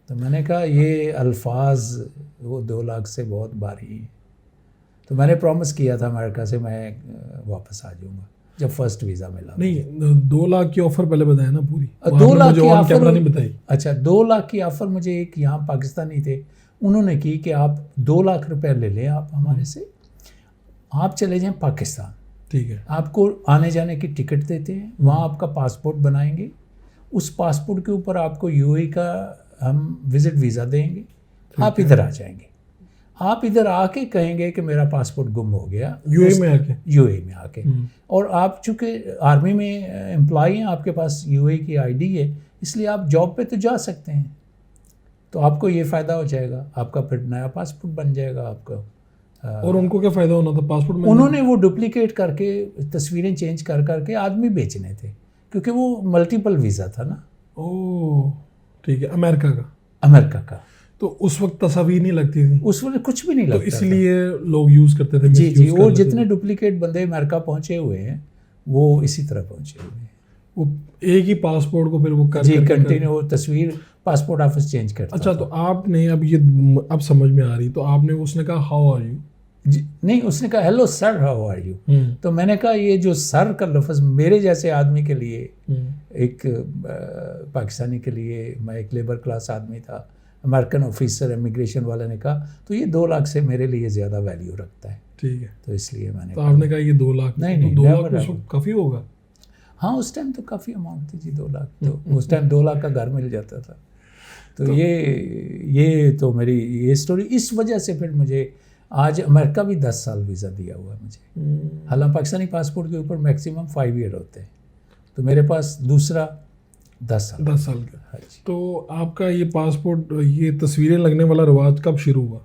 تو میں نے کہا یہ الفاظ وہ 2 لاکھ سے بہت بھاری ہیں. تو میں نے پرومس کیا تھا امریکہ سے میں واپس آ جاؤں گا جب فرسٹ ویزا ملا. نہیں 2 لاکھ کی آفر پہلے بتایا نا پوری. 2 لاکھ کی آفر نہیں بتائی. اچھا 2 لاکھ کی آفر مجھے ایک یہاں پاکستانی تھے، انہوں نے کی کہ آپ 2 لاکھ روپے لے لیں آپ ہمارے سے، آپ چلے جائیں پاکستان، ٹھیک ہے، آپ کو آنے جانے کی ٹکٹ دیتے ہیں، وہاں آپ کا پاسپورٹ بنائیں گے، اس پاسپورٹ کے اوپر آپ کو یو اے کا ہم وزٹ ویزا دیں گے، آپ ادھر آ جائیں گے. آپ ادھر آ کے کہیں گے کہ میرا پاسپورٹ گم ہو گیا، یو اے میں آ کے. اور آپ چونکہ آرمی میں امپلائی ہیں، آپ کے پاس یو اے کی آئی ڈی ہے، اس لیے آپ جاب پہ تو جا سکتے ہیں. تو آپ کو یہ فائدہ ہو جائے گا، آپ کا پھر نیا پاسپورٹ بن جائے گا آپ کا. اور ان کو کیا فائدہ ہونا تھا پاسپورٹ میں؟ انہوں نے وہ ڈپلیکیٹ کر کے تصویریں چینج کر کے آدمی بیچنے تھے، کیونکہ وہ ملٹیپل ویزا تھا نا. اوہ ٹھیک ہے، امریکہ کا. تو اس وقت تصاویر نہیں لگتی تھی، اس وقت کچھ بھی نہیں لگتا، تو اس لیے لوگ یوز کرتے تھے. جی وہ جتنے ڈپلیکیٹ بندے امریکہ پہنچے ہوئے ہیں وہ اسی طرح پہنچے ہوئے ہیں. وہ ایک ہی پاسپورٹ کو پھر وہ کنٹینیو تصویر پاسپورٹ آفس چینج کرتا. اچھا تو آپ نے اب سمجھ میں آ رہی، تو آپ نے اس نے کہا ہاؤ آر یو؟ نہیں، اس نے کہا hello sir how are you. تو میں نے کہا یہ جو سر کا لفظ میرے جیسے آدمی کے لیے، ایک پاکستانی کے لیے، میں ایک لیبر کلاس آدمی تھا، امریکن آفیسر امیگریشن والے نے کہا تو یہ 2 لاکھ سے میرے لیے زیادہ ویلیو رکھتا ہے. ٹھیک ہے، تو اس لیے میں نے تو آپ نے کہا یہ 2 لاکھ. نہیں 2 لاکھ اس وقت کافی ہوگا. ہاں اس ٹائم تو کافی اماؤنٹ تھی جی، 2 لاکھ تو اس ٹائم 2 لاکھ کا گھر مل جاتا تھا. تو یہ تو میری یہ اسٹوری. اس وجہ سے پھر مجھے آج امریکہ بھی 10 سال ویزا دیا ہوا ہے مجھے، حالانکہ پاکستانی پاسپورٹ کے اوپر میکسیمم 5 ایئر ہوتے ہیں، تو میرے پاس دوسرا 10 سال کا. تو آپ کا یہ پاسپورٹ، یہ تصویریں لگنے والا رواج کب شروع ہوا؟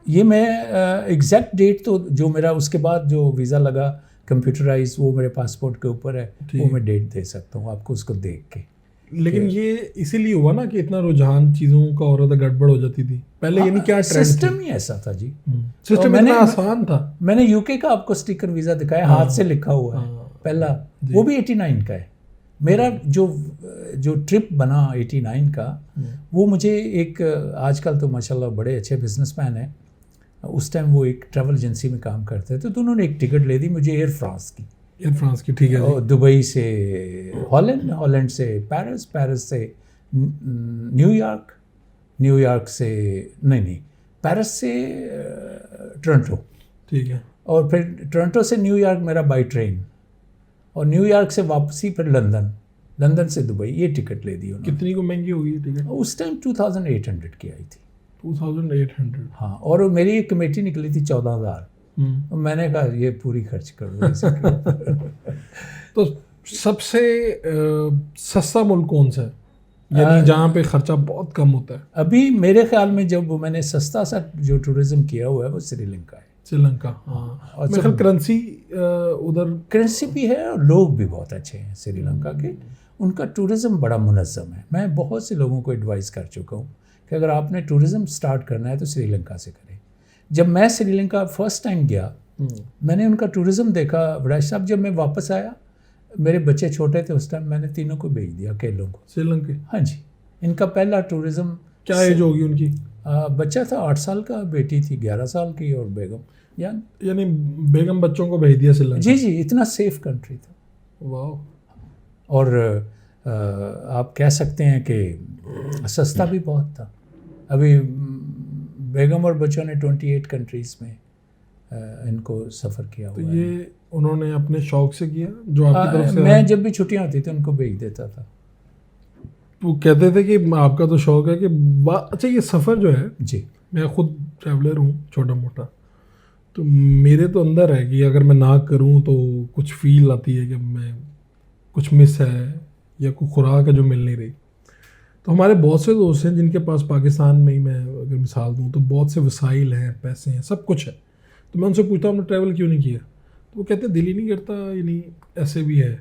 یہ میں ایگزیکٹ ڈیٹ تو جو میرا اس کے بعد جو ویزا لگا کمپیوٹرائز، وہ میرے پاسپورٹ کے اوپر ہے، وہ میں ڈیٹ دے سکتا ہوں آپ کو اس کو دیکھ کے. لیکن یہ اسی لیے ہوا نا کہ اتنا رجحان چیزوں کا ہو رہا تھا، گڑبڑ ہو جاتی تھی پہلے. یعنی کیا سسٹم ہی ایسا تھا جی، سسٹم اتنا آسان تھا. میں نے یو کے کا آپ کو اسٹیکر ویزا دکھایا، ہاتھ سے لکھا ہوا ہے پہلا، وہ بھی 89 کا ہے. میرا جو ٹرپ بنا 89 کا، وہ مجھے ایک آج کل تو ماشاءاللہ بڑے اچھے بزنس مین ہیں، اس ٹائم وہ ایک ٹریول ایجنسی میں کام کرتے تھے، تو انہوں نے ایک ٹکٹ لے دی مجھے ایئر فرانس کی. ٹھیک ہے، دبئی سے ہالینڈ، ہالینڈ سے پیرس، پیرس سے نیو یارک سے نہیں پیرس سے ٹورنٹو. ٹھیک ہے، اور پھر ٹورنٹو سے نیو یارک میرا بائی ٹرین، اور نیو یارک سے واپسی پھر لندن سے دبئی. یہ ٹکٹ لے دی انہوں نے. کتنی کو مہنگی ہوگی ٹکٹ؟ اس ٹائم 2800 کی آئی تھی. 2800؟ ہاں، اور میری ایک کمیٹی نکلی تھی 14,000. میں نے کہا یہ پوری خرچ کرو. تو سب سے سستا ملک کون سا ہے، یعنی جہاں پہ خرچہ بہت کم ہوتا ہے؟ ابھی میرے خیال میں جب میں نے سستا سا جو ٹورزم کیا ہوا ہے وہ سری لنکا ہے. سری لنکا، ہاں. میرے خیال کرنسی ادھر کرنسی بھی ہے، اور لوگ بھی بہت اچھے ہیں سری لنکا کے. ان کا ٹورزم بڑا منظم ہے. میں بہت سے لوگوں کو ایڈوائز کر چکا ہوں کہ اگر آپ نے ٹورزم سٹارٹ کرنا ہے تو سری لنکا سے کریں. جب میں سری لنکا فرسٹ ٹائم گیا، میں نے ان کا ٹورزم دیکھا وراج صاحب. جب میں واپس آیا، میرے بچے چھوٹے تھے اس ٹائم، میں نے تینوں کو بھیج دیا اکیلوں کو سری لنکا. ہاں جی، ان کا پہلا ٹورزم. کیا ایج ہوگی ان کی؟ بچہ تھا 8 سال کا، بیٹی تھی 11 سال کی، اور بیگم یعنی بیگم بچوں کو بھیج دیا سری لنکا. جی اتنا سیف کنٹری تھا. واو. اور آپ کہہ سکتے ہیں کہ سستا بھی بہت تھا. ابھی بیگم اور بچوں نے 28 کنٹریز میں ان کو سفر کیا ہوا ہے. تو یہ انہوں نے اپنے شوق سے کیا جو آپ کی طرف سے؟ میں جب بھی چھٹیاں ہوتی تھیں ان کو بھیج دیتا تھا. وہ کہتے تھے کہ آپ کا تو شوق ہے کہ اچھا یہ سفر جو ہے، جی میں خود ٹریولر ہوں چھوٹا موٹا، تو میرے تو اندر ہے کہ اگر میں نہ کروں تو کچھ فیل آتی ہے کہ میں کچھ مس ہے یا کوئی خوراک ہے جو مل نہیں رہی. تو ہمارے بہت سے دوست ہیں جن کے پاس پاکستان میں ہی، میں اگر مثال دوں تو بہت سے وسائل ہیں، پیسے ہیں، سب کچھ ہے. تو میں ان سے پوچھتا ہوں ہم نے ٹریول کیوں نہیں کیا، تو وہ کہتے ہیں دل ہی نہیں کرتا، یعنی ایسے بھی ہے.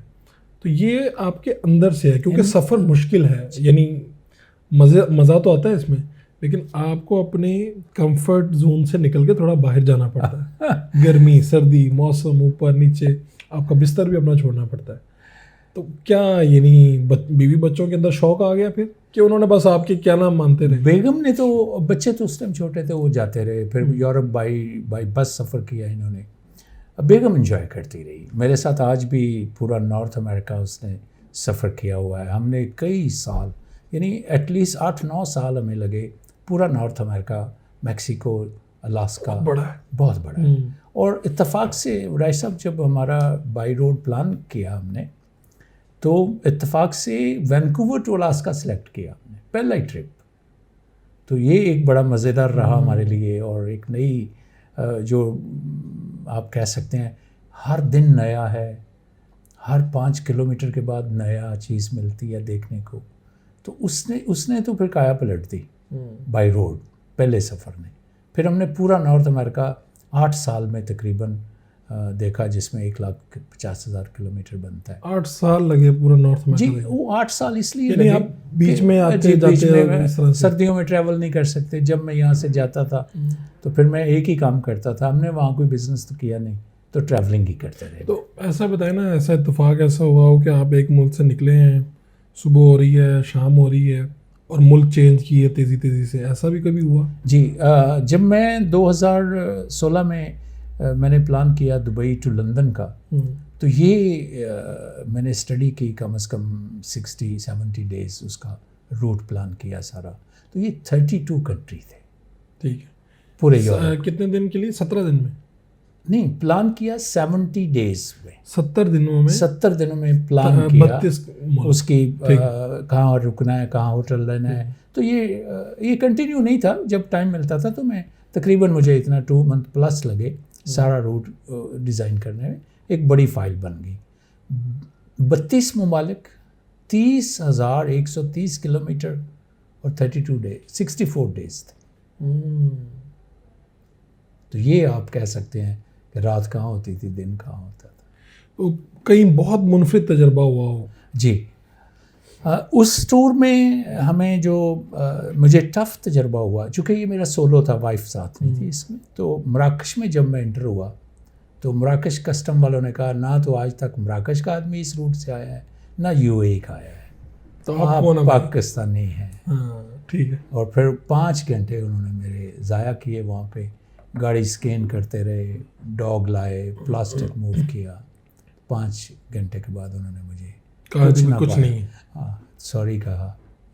تو یہ آپ کے اندر سے ہے کیونکہ سفر مشکل ہے، یعنی مزہ تو آتا ہے اس میں، لیکن آپ کو اپنے کمفرٹ زون سے نکل کے تھوڑا باہر جانا پڑتا ہے. گرمی سردی موسم اوپر نیچے، آپ کا بستر بھی اپنا چھوڑنا پڑتا ہے. تو کیا یعنی بیوی بچوں کے اندر شوق آ گیا پھر کہ انہوں نے بس آپ کے کیا نام مانتے رہے؟ بیگم نے تو، بچے تو اس ٹائم چھوٹے تھے، وہ جاتے رہے. پھر یورپ بائی بس سفر کیا انہوں نے. بیگم انجوائے کرتی رہی میرے ساتھ. آج بھی پورا نارتھ امریکہ اس نے سفر کیا ہوا ہے. ہم نے کئی سال، یعنی ایٹ لیسٹ 8-9 سال ہمیں لگے پورا نارتھ امریکہ، میکسیکو، الاسکا، بہت بڑا ہے. اور اتفاق سے رائے صاحب جب ہمارا بائی روڈ پلان کیا ہم نے، تو اتفاق سے وینکوور ٹو الاسکا سلیکٹ کیا ہم نے، پہلا ہی ٹرپ. تو یہ ایک بڑا مزیدار رہا ہمارے لیے، اور ایک نئی جو آپ کہہ سکتے ہیں ہر دن نیا ہے، ہر 5 کلومیٹر کے بعد نیا چیز ملتی ہے دیکھنے کو. تو اس نے تو پھر کایا پلٹ دی بائی روڈ پہلے سفر نے. پھر ہم نے پورا نارتھ امریکہ 8 سال میں تقریباً دیکھا، جس میں 1,50,000 کلومیٹر بنتا ہے. 8 سال لگے پورا نارتھ میں؟ جی وہ 8 سال اس لیے یعنی لگے آپ بیچ میں آتے جاتے، سردیوں میں ٹریول نہیں کر سکتے. جب میں یہاں سے جاتا تھا تو پھر میں ایک ہی کام کرتا تھا. ہم نے وہاں کوئی بزنس تو کیا نہیں، تو ٹریولنگ ہی کرتے رہے. تو ایسا بتائیں نا، ایسا اتفاق ایسا ہوا ہو کہ آپ ایک ملک سے نکلے ہیں، صبح ہو رہی ہے، شام ہو رہی ہے، اور ملک چینج کیے تیزی سے، ایسا بھی کبھی ہوا؟ جی جب میں 2016 میں نے پلان کیا دبئی ٹو لندن کا، تو یہ میں نے اسٹڈی کی کم از کم 60-70 ڈیز اس کا روٹ پلان کیا سارا. تو یہ 32 کنٹری تھے. ٹھیک ہے. پورے یورپ. کتنے دن کے لیے؟ 17 دن میں؟ نہیں، پلان کیا 70 ڈیز میں. 70 دنوں میں؟ 70 دنوں میں پلان کیا 32 اس کی کہاں رکنا ہے، کہاں ہوٹل لینا ہے. تو یہ کنٹینیو نہیں تھا. جب ٹائم ملتا تھا تو میں تقریباً مجھے اتنا 2 منتھ پلس لگے سارا روٹ ڈیزائن کرنے میں. ایک بڑی فائل بن گئی. 32 ممالک، 30,130 کلومیٹر، اور 32 ڈیز، 64 ڈیز تھے. تو یہ آپ کہہ سکتے ہیں کہ رات کہاں ہوتی تھی، دن کہاں ہوتا تھا. تو کہیں بہت منفرد تجربہ ہوا ہو؟ جی اس ٹور میں ہمیں جو مجھے ٹف تجربہ ہوا، چونکہ یہ میرا سولو تھا، وائف ساتھ نہیں تھی اس میں. تو مراکش میں جب میں انٹر ہوا تو مراکش کسٹم والوں نے کہا نہ تو آج تک مراکش کا آدمی اس روٹ سے آیا ہے، نہ UAE کا آیا ہے، تو آپ پاکستانی ہیں. ٹھیک ہے. اور پھر 5 گھنٹے انہوں نے میرے ضائع کیے وہاں پہ. گاڑی سکین کرتے رہے، ڈاگ لائے، پلاسٹک موو کیا. 5 گھنٹے کے بعد انہوں نے مجھے کچھ نہیں، ہاں سوری کہا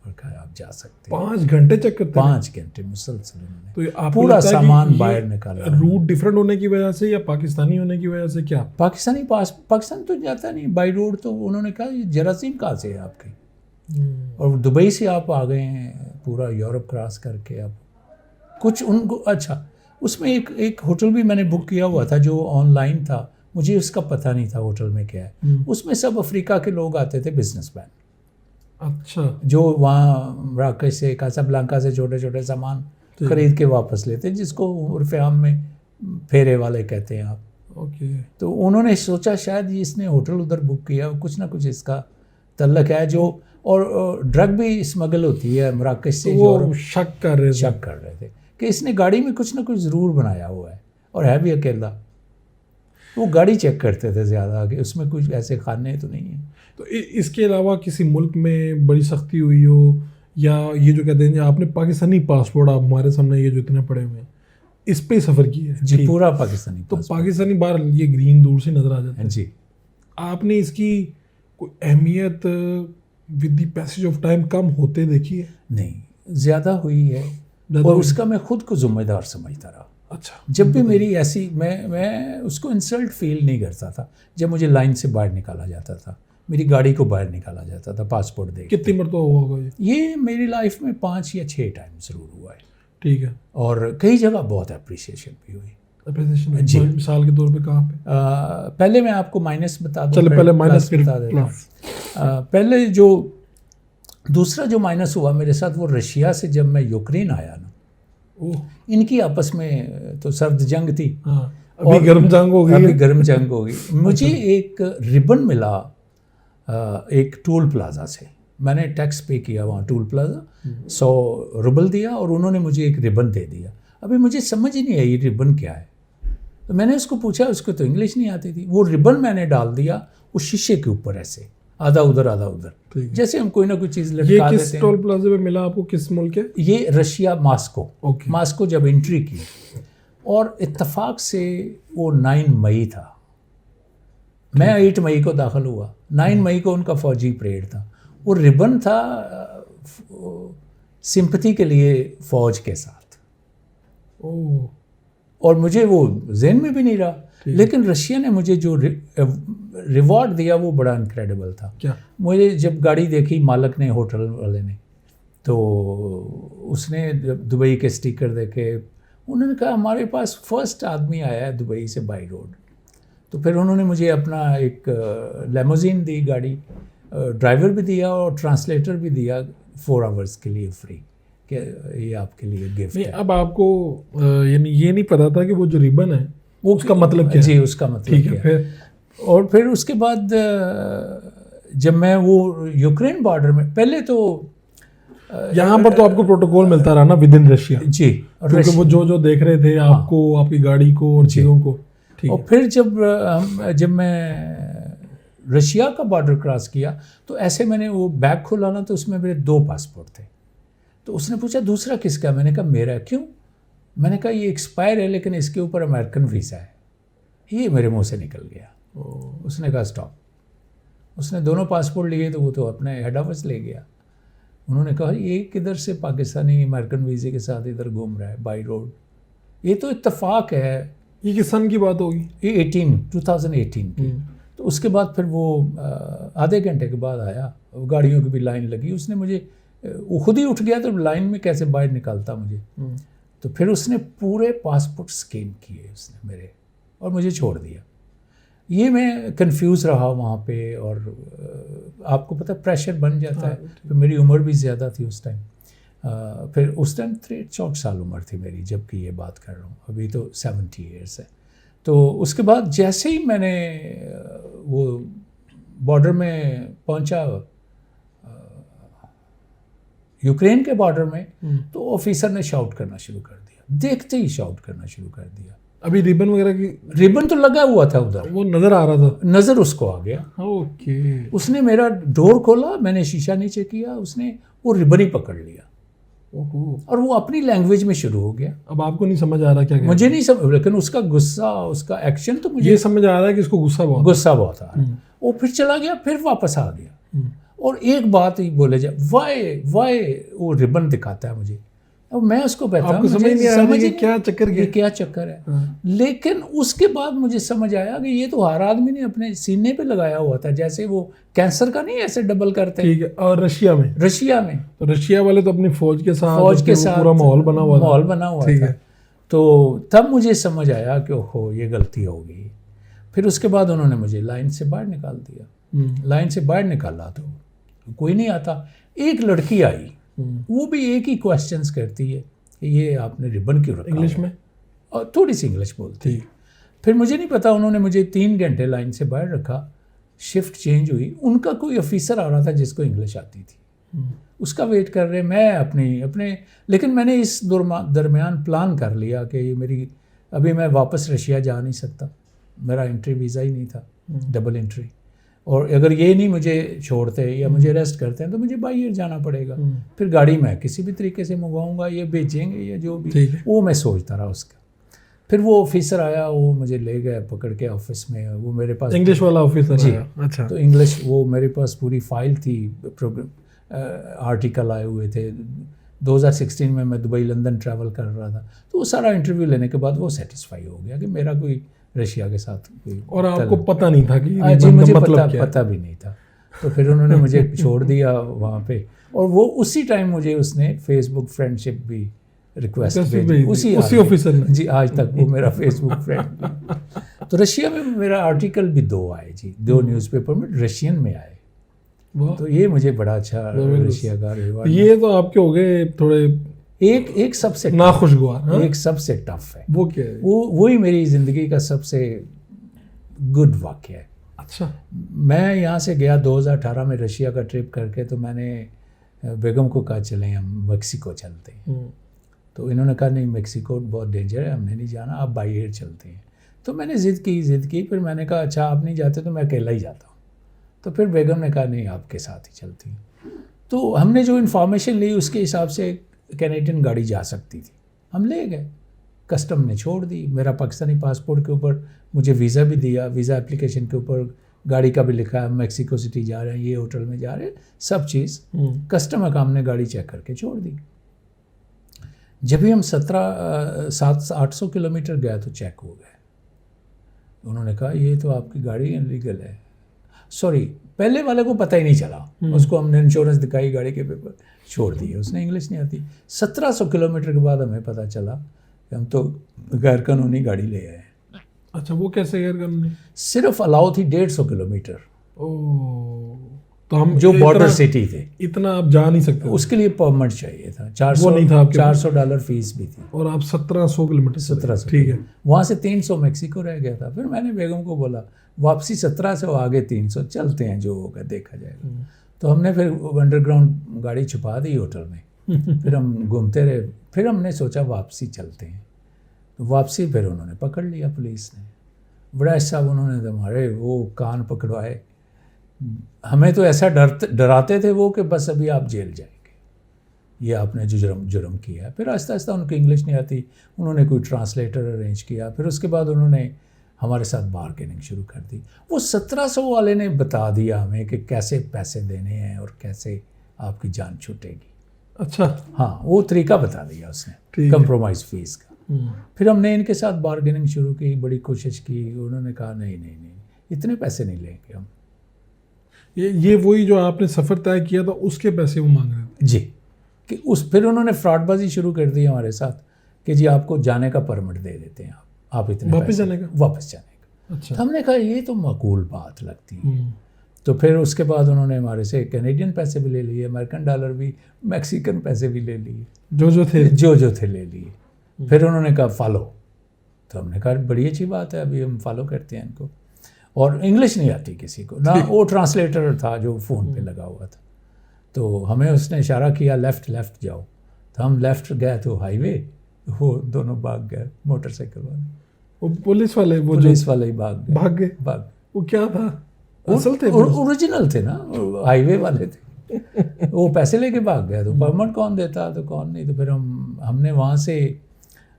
اور کہا آپ جا سکتے. 5 گھنٹے چیک کرتے؟ 5 گھنٹے مسلسل انہوں تو نے پورا سامان باہر نکالا. روٹ ڈفرینٹ ہونے کی وجہ سے یا پاکستانی ہونے کی وجہ سے؟ کیا پاکستان تو جاتا نہیں بائی روڈ. تو انہوں نے کہا یہ جراثیم کہاں سے ہے آپ کے، اور دبئی سے آپ آ گئے ہیں پورا یورپ کراس کر کے. اب کچھ ان کو اچھا، اس میں ایک ہوٹل بھی میں نے بک کیا ہوا تھا جو آن لائن تھا. مجھے اس کا پتہ نہیں تھا ہوٹل میں کیا ہے. اس میں سب افریقہ کے لوگ آتے تھے، بزنس مین. اچھا. جو وہاں مراکش سے، کاسابلانکا سے چھوٹے چھوٹے سامان خرید کے واپس لیتے، جس کو عرف عام میں پھیرے والے کہتے ہیں آپ. اوکے. تو انہوں نے سوچا شاید اس نے ہوٹل ادھر بک کیا، کچھ نہ کچھ اس کا تعلق ہے. جو اور ڈرگ بھی اسمگل ہوتی ہے مراکش سے. وہ شک کر رہے تھے کہ اس نے گاڑی میں کچھ نہ کچھ ضرور بنایا ہوا ہے، اور ہے بھی اکیلا. وہ گاڑی چیک کرتے تھے زیادہ کہ اس میں کچھ ایسے خانے تو نہیں ہیں. تو اس کے علاوہ کسی ملک میں بڑی سختی ہوئی ہو، یا یہ جو کہتے ہیں آپ نے پاکستانی پاسپورٹ، آپ ہمارے سامنے یہ جو اتنے پڑے ہوئے ہیں، اس پہ سفر کیا ہے؟ جی پورا پاکستانی. تو پاکستانی باہر یہ گرین دور سے نظر آ جاتا ہے. جی. آپ نے اس کی کوئی اہمیت with the passage of time کم ہوتے دیکھیے؟ نہیں، زیادہ ہوئی ہے، اور اس کا میں خود کو ذمہ دار سمجھتا رہا. اچھا. جب بھی میری ایسی میں اس کو انسلٹ فیل نہیں کرتا تھا جب مجھے لائن سے باہر نکالا جاتا تھا، میری گاڑی کو باہر نکالا جاتا تھا پاسپورٹ دے کے. کتنی مرتبہ ہوا ہوگا یہ میری لائف میں 5 یا 6 ٹائم ضرور ہوا ہے. ٹھیک ہے. اور کئی جگہ بہت اپریشیشن بھی ہوئی. جی. مثال کے طور پہ کہاں پہ؟ پہلے میں آپ کو مائنس بتا دوں. چلے پہلے مائنس بتا دیتا ہوں. پہلے دوسرا جو مائنس ہوا میرے ساتھ وہ رشیا سے جب میں یوکرین آیا نا، ان کی آپس میں تو سرد جنگ تھی. ابھی گرم جنگ ہو گئی. ابھی گرم جنگ ہو گئی. مجھے ایک ربن ملا ایک ٹول پلازا سے. میں نے ٹیکس پے کیا وہاں ٹول پلازا، 100 روبل دیا اور انہوں نے مجھے ایک ربن دے دیا. ابھی مجھے سمجھ ہی نہیں آئی یہ ربن کیا ہے. تو میں نے اس کو پوچھا، اس کو تو انگلش نہیں آتی تھی. وہ ربن میں نے ڈال دیا اس شیشے کے اوپر ایسے، آدھا ادھر آدھا ادھر، جیسے ہم کوئی نہ کوئی چیز لٹکا دیتے ہیں. یہ کس ٹول پلازا پہ ملا آپ کو؟ کس ملک ہے یہ؟ Russia, Moscow. ماسکو جب انٹری کی، اور اتفاق سے وہ 9 مئی تھا. میں 8 مئی کو داخل ہوا. 9 مئی کو ان کا فوجی پریڈ تھا. وہ ربن تھا سمپتھی کے لیے فوج کے ساتھ. اور مجھے وہ ذہن میں بھی نہیں رہا. لیکن رشیا نے مجھے جو ریوارڈ دیا وہ بڑا انکریڈیبل تھا. مجھے جب گاڑی دیکھی مالک نے، ہوٹل والے نے، تو اس نے دبئی کے سٹیکر دیکھے. انہوں نے کہا ہمارے پاس فرسٹ آدمی آیا ہے دبئی سے بائی روڈ. تو پھر انہوں نے مجھے اپنا ایک لیموزین دی گاڑی، ڈرائیور بھی دیا اور ٹرانسلیٹر بھی دیا 4 آورس کے لیے فری، کہ یہ آپ کے لیے گفٹ ہے. اب آپ کو یعنی یہ نہیں پتا تھا کہ وہ جو ریبن ہے وہ اس کا مطلب کیا ہے؟ جی، اس کا مطلب کیا ہے. اور پھر اس کے بعد جب میں وہ یوکرین بارڈر میں، پہلے تو یہاں پر تو آپ کو پروٹوکول ملتا رہا نا ود ان رشیا. جی، کیونکہ وہ جو دیکھ رہے تھے آپ کو، آپ کی گاڑی کو اور چیزوں کو. اور پھر جب میں رشیا کا بارڈر کراس کیا تو ایسے میں نے وہ بیگ کھولا نا، تو اس میں میرے 2 پاسپورٹ تھے. تو اس نے پوچھا دوسرا کس کا؟ میں نے کہا میرا. کیوں؟ میں نے کہا یہ ایکسپائر ہے لیکن اس کے اوپر امریکن ویزا ہے. یہ میرے منہ سے نکل گیا. اس نے کہا اسٹاپ. اس نے دونوں پاسپورٹ لیے تو وہ تو اپنے ہیڈ آفس لے گیا. انہوں نے کہا یہ کدھر سے پاکستانی امریکن ویزے کے ساتھ ادھر گھوم رہا ہے بائی روڈ؟ یہ تو اتفاق ہے. یہ کس سن کی بات ہوگی؟ یہ 2018 کی. تو اس کے بعد پھر وہ آدھے گھنٹے کے بعد آیا. گاڑیوں کی بھی لائن لگی. اس نے مجھے، وہ خود ہی اٹھ گیا تو لائن میں کیسے باہر نکالتا مجھے. تو پھر اس نے پورے پاسپورٹ اسکین کیے اس نے میرے، اور مجھے چھوڑ دیا. یہ میں کنفیوز رہا وہاں پہ. اور آپ کو پتہ پریشر بن جاتا ہے. پھر میری عمر بھی زیادہ تھی اس ٹائم. پھر اس ٹائم 63 سال عمر تھی میری جب کہ یہ بات کر رہا ہوں. ابھی تو 70 ایئرس ہے. تو اس کے بعد جیسے ہی میں نے وہ بارڈر میں پہنچا، یوکرین کے بارڈر میں، تو آفیسر نے شاؤٹ کرنا شروع کر دیا. دیکھتے ہی شاؤٹ کرنا شروع کر دیا. ابھی ریبن وغیرہ کی؟ ریبن تو لگا ہوا تھا ادھر، وہ نظر آ رہا تھا. نظر اس کو آ گیا. اوکے. اس نے میرا ڈور کھولا، میں نے شیشہ نیچے کیا، اس نے وہ ریبن ہی پکڑ لیا. اور وہ اپنی لینگویج میں شروع ہو گیا. اب آپ کو نہیں سمجھ آ رہا کیا؟ مجھے نہیں سمجھ، لیکن اس کا غصہ، اس کا ایکشن تو مجھے یہ سمجھ آ رہا ہے کہ اس کو غصہ بہت آ رہا ہے. وہ پھر چلا گیا، پھر واپس آ گیا. اور ایک بات ہی بولے جائے، وائی وہ ربن دکھاتا ہے مجھے. اب میں اس کو کہتا ہوں سمجھ کیا چکر یہ کیا چکر ہے. لیکن اس کے بعد مجھے سمجھ آیا کہ یہ تو ہر آدمی نے اپنے سینے پہ لگایا ہوا تھا، جیسے وہ کینسر کا نہیں ایسے ڈبل کرتے. ٹھیک ہے. اور رشیا میں تو رشیا والے تو اپنی فوج کے ساتھ پورا ماحول بنا ہوا تھا. تو تب مجھے سمجھ آیا کہ اوہو یہ غلطی ہو گئی. پھر اس کے بعد انہوں نے مجھے لائن سے باہر نکال دیا. لائن سے باہر نکالا تو کوئی نہیں آتا. ایک لڑکی آئی، وہ بھی ایک ہی کوشچنس کرتی ہے کہ یہ آپ نے ربن کیوں رکھا. انگلش میں، اور تھوڑی سی انگلش بولتی. پھر مجھے نہیں پتا، انہوں نے مجھے 3 گھنٹے لائن سے باہر رکھا. شفٹ چینج ہوئی، ان کا کوئی آفیسر آ رہا تھا جس کو انگلش آتی تھی. اس کا ویٹ کر رہے، میں اپنے لیکن میں نے اس درمیان پلان کر لیا کہ ابھی میں واپس رشیا جا نہیں سکتا. میرا انٹری ویزا ہی نہیں تھا، ڈبل انٹری. اور اگر یہ نہیں مجھے چھوڑتے یا مجھے اریسٹ کرتے ہیں تو مجھے بائی ایئر جانا پڑے گا. پھر گاڑی میں کسی بھی طریقے سے منگواؤں گا، یہ بھیجیں گے یا جو بھی، وہ میں سوچتا رہا اس کا. پھر وہ آفیسر آیا, وہ مجھے لے گئے پکڑ کے آفس میں, وہ میرے پاس انگلش والا آفیسر جی, آیا. اچھا. تو انگلش وہ میرے پاس پوری فائل تھی, آرٹیکل آئے ہوئے تھے. 2016 میں دبئی لندن ٹریول کر رہا تھا, تو وہ سارا انٹرویو لینے کے بعد وہ سیٹسفائی ہو گیا کہ میرا کوئی رشیا کے ساتھ کوئی, اور آپ کو پتہ نہیں تھا کہ جی مجھے پتہ بھی نہیں تھا. تو پھر انہوں نے مجھے چھوڑ دیا وہاں پہ, اور وہ اسی ٹائم مجھے اس نے فیس بک فرینڈ شپ بھی ریکویسٹ بھیجی اسی آفیسر نے. جی آج تک وہ میرا فیس بک فرینڈ. تو رشیا میں میرا آرٹیکل بھی 2 آئے جی, 2 نیوز پیپر میں رشین میں آئے. تو یہ مجھے بڑا اچھا رشیا کا ریوارڈ. یہ تو آپ کے ہو گئے تھوڑے ایک سب سے ناخوشگوار, ایک سب سے ٹف ہے. وہ کیا ہے؟ وہی میری زندگی کا سب سے گڈ واقعہ ہے. اچھا. میں یہاں سے گیا 2018 میں رشیا کا ٹرپ کر کے, تو میں نے بیگم کو کہا چلیں ہم میکسیکو چلتے ہیں. تو انہوں نے کہا نہیں میکسیکو بہت ڈینجر ہے, ہم نے نہیں جانا, آپ بائی ایئر چلتے ہیں. تو میں نے ضد کی, پھر میں نے کہا اچھا آپ نہیں جاتے تو میں اکیلا ہی جاتا ہوں. تو پھر بیگم نے کہا نہیں آپ کے ساتھ ہی چلتی ہوں. تو ہم نے جو انفارمیشن لی اس کے حساب سے کینیڈین گاڑی جا سکتی تھی, ہم لے گئے. کسٹم نے چھوڑ دی. میرا پاکستانی پاسپورٹ کے اوپر مجھے ویزا بھی دیا, ویزا اپلیکیشن کے اوپر گاڑی کا بھی لکھا ہے, میکسیکو سٹی جا رہے ہیں, یہ ہوٹل میں جا رہے ہیں, سب چیز. کسٹم اکام نے گاڑی چیک کر کے چھوڑ دی. جب بھی ہم 800 کلومیٹر گیا تو چیک ہو گئے. انہوں نے کہا یہ تو آپ کی گاڑی انلیگل ہے. سوری, پہلے والے کو پتہ ہی نہیں چلا, اس کو ہم نے انشورنس دکھائی, گاڑی کے پیپر چھوڑ دیے, اس نے انگلش نہیں آتی. 1700 کلومیٹر کے بعد ہمیں پتہ چلا کہ ہم تو غیر قانونی گاڑی لے آئے ہیں. اچھا, وہ کیسے غیر قانونی؟ صرف الاؤ تھی 150 کلومیٹر. تو ہم جو بارڈر سٹی تھے اتنا آپ جا نہیں سکتے, اس کے لیے پرمٹ چاہیے تھا. $400 فیس بھی تھی, اور آپ 1700 کلومیٹر. 1700. ٹھیک ہے. وہاں سے 300 میکسیکو رہ گیا تھا. پھر میں نے بیگم کو بولا واپسی 1700 آگے 300 چلتے ہیں, جو ہوگا دیکھا جائے گا. تو ہم نے پھر انڈر گراؤنڈ گاڑی چھپا دی ہوٹل میں. پھر ہم گھومتے رہے. پھر ہم نے سوچا واپسی چلتے ہیں. واپسی پھر انہوں نے پکڑ لیا پولیس نے. بڑا صاحب انہوں نے ہمارے وہ کان پکڑوائے. ہمیں تو ایسا ڈراتے تھے وہ کہ بس ابھی آپ جیل جائیں گے, یہ آپ نے جو جرم کیا ہے. پھر آہستہ آہستہ ان کو انگلش نہیں آتی, انہوں نے کوئی ٹرانسلیٹر ارینج کیا. پھر اس کے بعد انہوں نے ہمارے ساتھ بارگیننگ شروع کر دی. وہ 1700 والے نے بتا دیا ہمیں کہ کیسے پیسے دینے ہیں اور کیسے آپ کی جان چھوٹے گی. اچھا. ہاں, وہ طریقہ بتا دیا اس نے کمپرومائز فیس کا. پھر ہم نے ان کے ساتھ بارگیننگ شروع کی, بڑی کوشش کی. انہوں نے کہا نہیں اتنے پیسے نہیں لیں گے ہم. یہ وہی جو آپ نے سفر طے کیا تھا اس کے پیسے وہ مانگ رہے تھے؟ جی. کہ پھر انہوں نے فراڈ بازی شروع کر دی ہمارے ساتھ کہ جی آپ کو جانے کا پرمٹ دے دیتے ہیں, آپ اتنے واپس جانے کا. اچھا. ہم نے کہا یہ تو معقول بات لگتی ہے. تو پھر اس کے بعد انہوں نے ہمارے سے کینیڈین پیسے بھی لے لیے, امریکن ڈالر بھی, میکسیکن پیسے بھی لے لیے, جو تھے لے لیے. پھر انہوں نے کہا فالو. تو ہم نے کہا بڑی اچھی بات ہے, ابھی ہم فالو کرتے ہیں ان کو. اور انگلش نہیں آتی کسی کو, نہ وہ ٹرانسلیٹر تھا جو فون پہ لگا ہوا تھا. تو ہمیں اس نے اشارہ کیا لیفٹ جاؤ. تو ہم لیفٹ گئے تو ہائی وے, وہ دونوں بھاگ گئے موٹر سائیکل والے. وہ پولیس والے ہی بھاگ گئے. وہ کیا تھا؟ اصل تھے, اوریجنل تھے نا, ہائی وے والے تھے. وہ پیسے لے کے بھاگ گئے. تو پرمٹ کون دیتا تو کون نہیں. تو پھر ہم نے وہاں سے,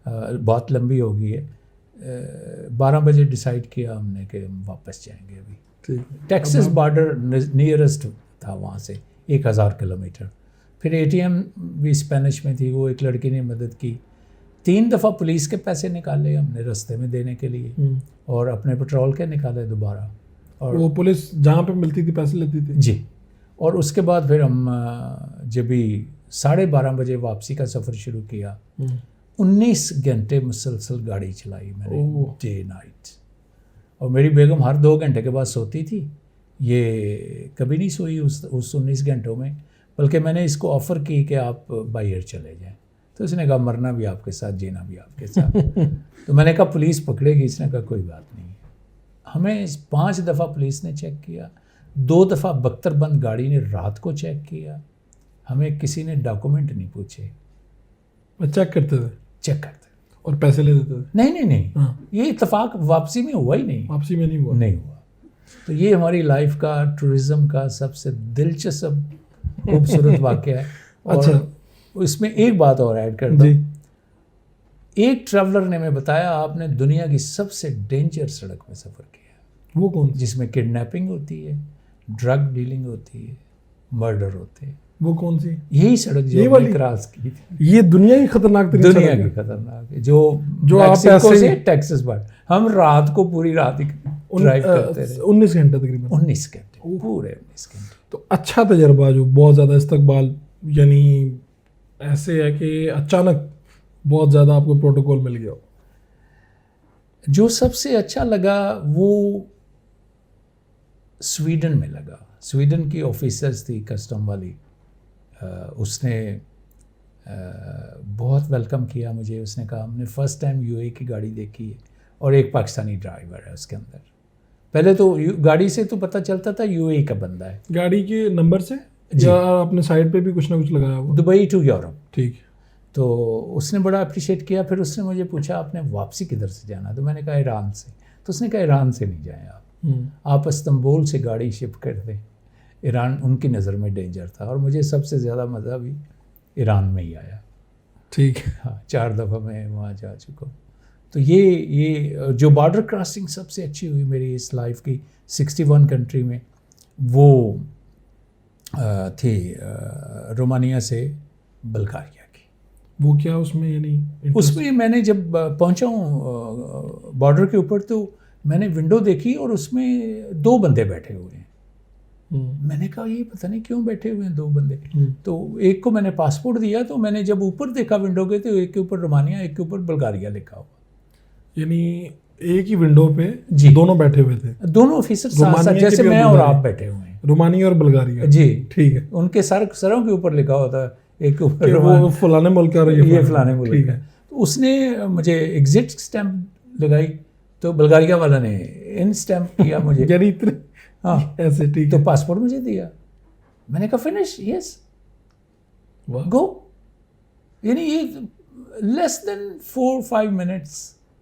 بہت لمبی ہو گئی ہے, 12 بجے ڈیسائیڈ کیا ہم نے کہ ہم واپس جائیں گے. ابھی ٹیکسس بارڈر نیئرسٹ تھا وہاں سے 1000 کلومیٹر. پھر ATM بھی اسپینش میں تھی, وہ ایک لڑکی نے مدد کی. 3 دفعہ پولیس کے پیسے نکالے ہم نے رستے میں دینے کے لیے, اور اپنے پیٹرول کے نکالے دوبارہ. اور وہ پولیس جہاں پہ ملتی تھی پیسے لیتی تھی. جی. اور اس کے بعد پھر ہم جب بھی 12:30 بجے واپسی کا سفر شروع کیا, 19 گھنٹے مسلسل گاڑی چلائی میں نے, ڈے نائٹ. اور میری بیگم ہر 2 گھنٹے کے بعد سوتی تھی, یہ کبھی نہیں سوئی اس 19 گھنٹوں میں. بلکہ میں نے اس کو آفر کی کہ آپ بائی ایئر چلے جائیں. تو اس نے کہا مرنا بھی آپ کے ساتھ, جینا بھی آپ کے ساتھ. تو میں نے کہا پولیس پکڑے گی. اس نے کہا کوئی بات نہیں. ہمیں 5 دفعہ پولیس نے چیک کیا, 2 دفعہ بختر بند گاڑی نے رات کو چیک کیا. ہمیں کسی نے ڈاکومنٹ نہیں پوچھے. چیک کرتے تھے اور پیسے لے دیتے تھے. نہیں, یہ اتفاق واپسی میں ہوا ہی نہیں. واپسی میں نہیں ہوا. تو یہ ہماری لائف کا, ٹورزم کا سب سے دلچسپ خوبصورت واقعہ ہے. اور اس میں ایک بات اور ایڈ کر دوں, ایک ٹریولر نے میں بتایا آپ نے دنیا کی سب سے ڈینجر سڑک میں سفر کیا ہے، وہ کون سی؟ جس میں کڈنیپنگ ہوتی ہے، ڈرگ ڈیلنگ ہوتی ہے، مرڈر ہوتے ہیں. وہ کون سی؟ یہی سڑک جو ہم نے کراس کی تھی. یہ دنیا کی خطرناک ترین دنیا کی خطرناک ہے، جو آپ میکسیکو سے ٹیکسس پر ہم رات کو پوری رات ہی ڈرائیو کرتے رہے. 19 گھنٹے تقریباً. 19 گھنٹے، پورے 19 گھنٹے. تو اچھا تجربہ جو بہت زیادہ استقبال، یعنی ایسے ہے کہ اچانک بہت زیادہ آپ کو پروٹوکول مل گیا ہو. جو سب سے اچھا لگا وہ سویڈن میں لگا. سویڈن کی آفیسرز تھی کسٹم والی، اس نے بہت ویلکم کیا مجھے. اس نے کہا ہم نے فرسٹ ٹائم یو اے کی گاڑی دیکھی ہے اور ایک پاکستانی ڈرائیور ہے اس کے اندر. پہلے تو گاڑی سے تو پتہ چلتا تھا یو اے کا بندہ ہے. گاڑی کے نمبر سے یا اپنے سائڈ پہ بھی کچھ نہ کچھ لگایا ہوا؟ Dubai to Europe. ٹھیک ہے. تو اس نے بڑا اپریشیٹ کیا. پھر اس نے مجھے پوچھا آپ نے واپسی کدھر سے جانا؟ تو میں نے کہا ایران سے. تو اس نے کہا ایران سے نہیں جائیں آپ استنبول سے گاڑی شپ کر دیں. ایران ان کی نظر میں ڈینجر تھا اور مجھے سب سے زیادہ مزہ بھی ایران میں ہی آیا. ٹھیک ہے. ہاں 4 دفعہ میں وہاں جا چکا ہوں. تو یہ جو بارڈر کراسنگ سب سے اچھی ہوئی میری اس لائف کی 61 کنٹری میں، وہ تھی رومانیہ سے بلغاریہ کی. وہ کیا اس میں؟ یعنی اس میں میں نے جب پہنچا ہوں بارڈر کے اوپر تو میں نے ونڈو دیکھی اور اس میں 2 بندے بیٹھے ہوئے ہیں. میں نے کہا یہ پتہ نہیں کیوں بیٹھے ہوئے ہیں 2 بندے. تو ایک کو میں نے پاسپورٹ دیا تو میں نے جب اوپر دیکھا ونڈو کے تو ایک کے اوپر رومانیہ ایک کے اوپر بلغاریہ لکھا ہوا. یعنی ایک ہی ونڈو پہ دونوں بیٹھے ہوئے تھے؟ دونوں آفیسر ساتھ ساتھ جیسے میں اور آپ بیٹھے ہوئے ہیں. رومانیہ اور بلغاریہ. جی ٹھیک ہے. ان کے سروں کے اوپر لکھا ہوتا ہے ایک کے اوپر وہ فلانے ملک کا یہ فلانے ملک ہے. تو اس نے مجھے ایگزٹ اسٹیمپ لگائی تو بلغاریہ والا نے ان اسٹیمپ کیا مجھے. ہاں ایسے. ٹھیک. تو پاسپورٹ مجھے دیا. میں نے کہا فنش یس گو. یعنی یہ لیس دین 4-5 منٹس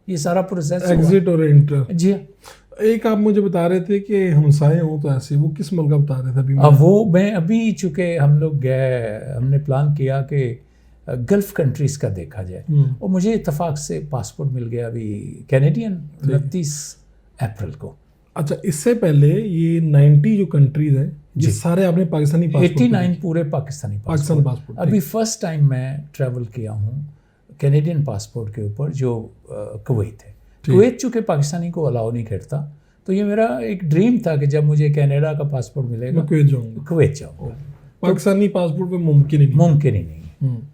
یہ سارا پروسیس ایگزٹ اور انٹر. جی. ایک آپ مجھے بتا رہے تھے کہ ہمسائے ہوں تو ایسے، وہ کس ملک کا بتا رہے تھے؟ وہ میں ابھی چونکہ ہم لوگ گئے، ہم نے پلان کیا کہ گلف کنٹریز کا دیکھا جائے اور مجھے اتفاق سے پاسپورٹ مل گیا ابھی کینیڈین 29 اپریل کو. اچھا اس سے پہلے یہ 90 جو کنٹریز ہیں یہ سارے آپ نے پاکستانی پاسپورٹ؟ 89 پورے پاکستانی پاسپورٹ. ابھی فرسٹ ٹائم میں ٹریول کیا ہوں کینیڈین پاسپورٹ کے اوپر جو کویت ہے. کویت چونکہ پاکستانی کو الاؤ نہیں کرتا تو یہ میرا ایک ڈریم تھا کہ جب مجھے کینیڈا کا پاسپورٹ ملے گا کویت جاؤں گا. پاکستانی پاسپورٹ پہ ممکن ہی نہیں.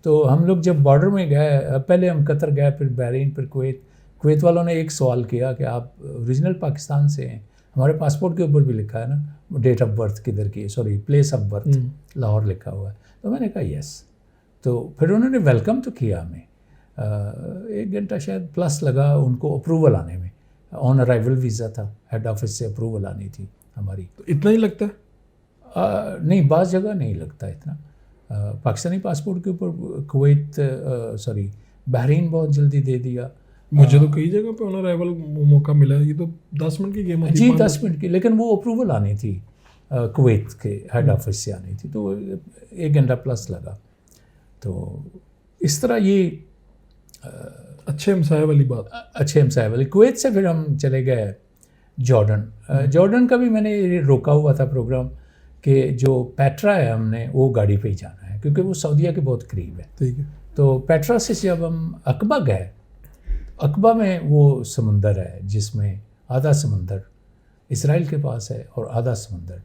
تو ہم لوگ جب بارڈر میں گئے، پہلے ہم قطر گئے پھر بحرین پھر کویت والوں نے ایک سوال کیا کہ آپ اوریجنل پاکستان سے ہیں؟ ہمارے پاسپورٹ کے اوپر بھی لکھا ہے نا ڈیٹ آف برتھ کدھر کی، sorry place of birth Lahore لکھا ہوا ہے. تو میں نے کہا یس. تو پھر انہوں نے ویلکم تو کیا ہمیں. 1 گھنٹہ شاید پلس لگا ان کو اپروول آنے میں. آن ارائیول ویزا تھا، ہیڈ آفس سے اپروول آنی تھی ہماری. تو اتنا ہی لگتا ہے؟ نہیں بعض جگہ نہیں لگتا اتنا. پاکستانی پاسپورٹ کے اوپر کویت بحرین بہت جلدی دے دیا. مجھے تو کئی جگہ پہ آن ارائیول موقع ملا. یہ تو 10 منٹ کی گیم ہوتی ہے. جی 10 منٹ کی، لیکن وہ اپروول آنی تھی کویت کے ہیڈ آفس سے آنی تھی تو 1 گھنٹہ پلس لگا. تو اس طرح یہ اچھے ہمسائے والی بات. اچھے ہمسائے والی. کویت سے پھر ہم چلے گئے جارڈن. جارڈن کا بھی میں نے روکا ہوا تھا پروگرام کہ جو پیٹرا ہے ہم نے وہ گاڑی پہ ہی جانا ہے کیونکہ وہ سعودیہ کے بہت قریب ہے. ٹھیک ہے. تو پیٹرا سے جب ہم عقبہ گئے، عقبہ میں وہ سمندر ہے جس میں آدھا سمندر اسرائیل کے پاس ہے اور آدھا سمندر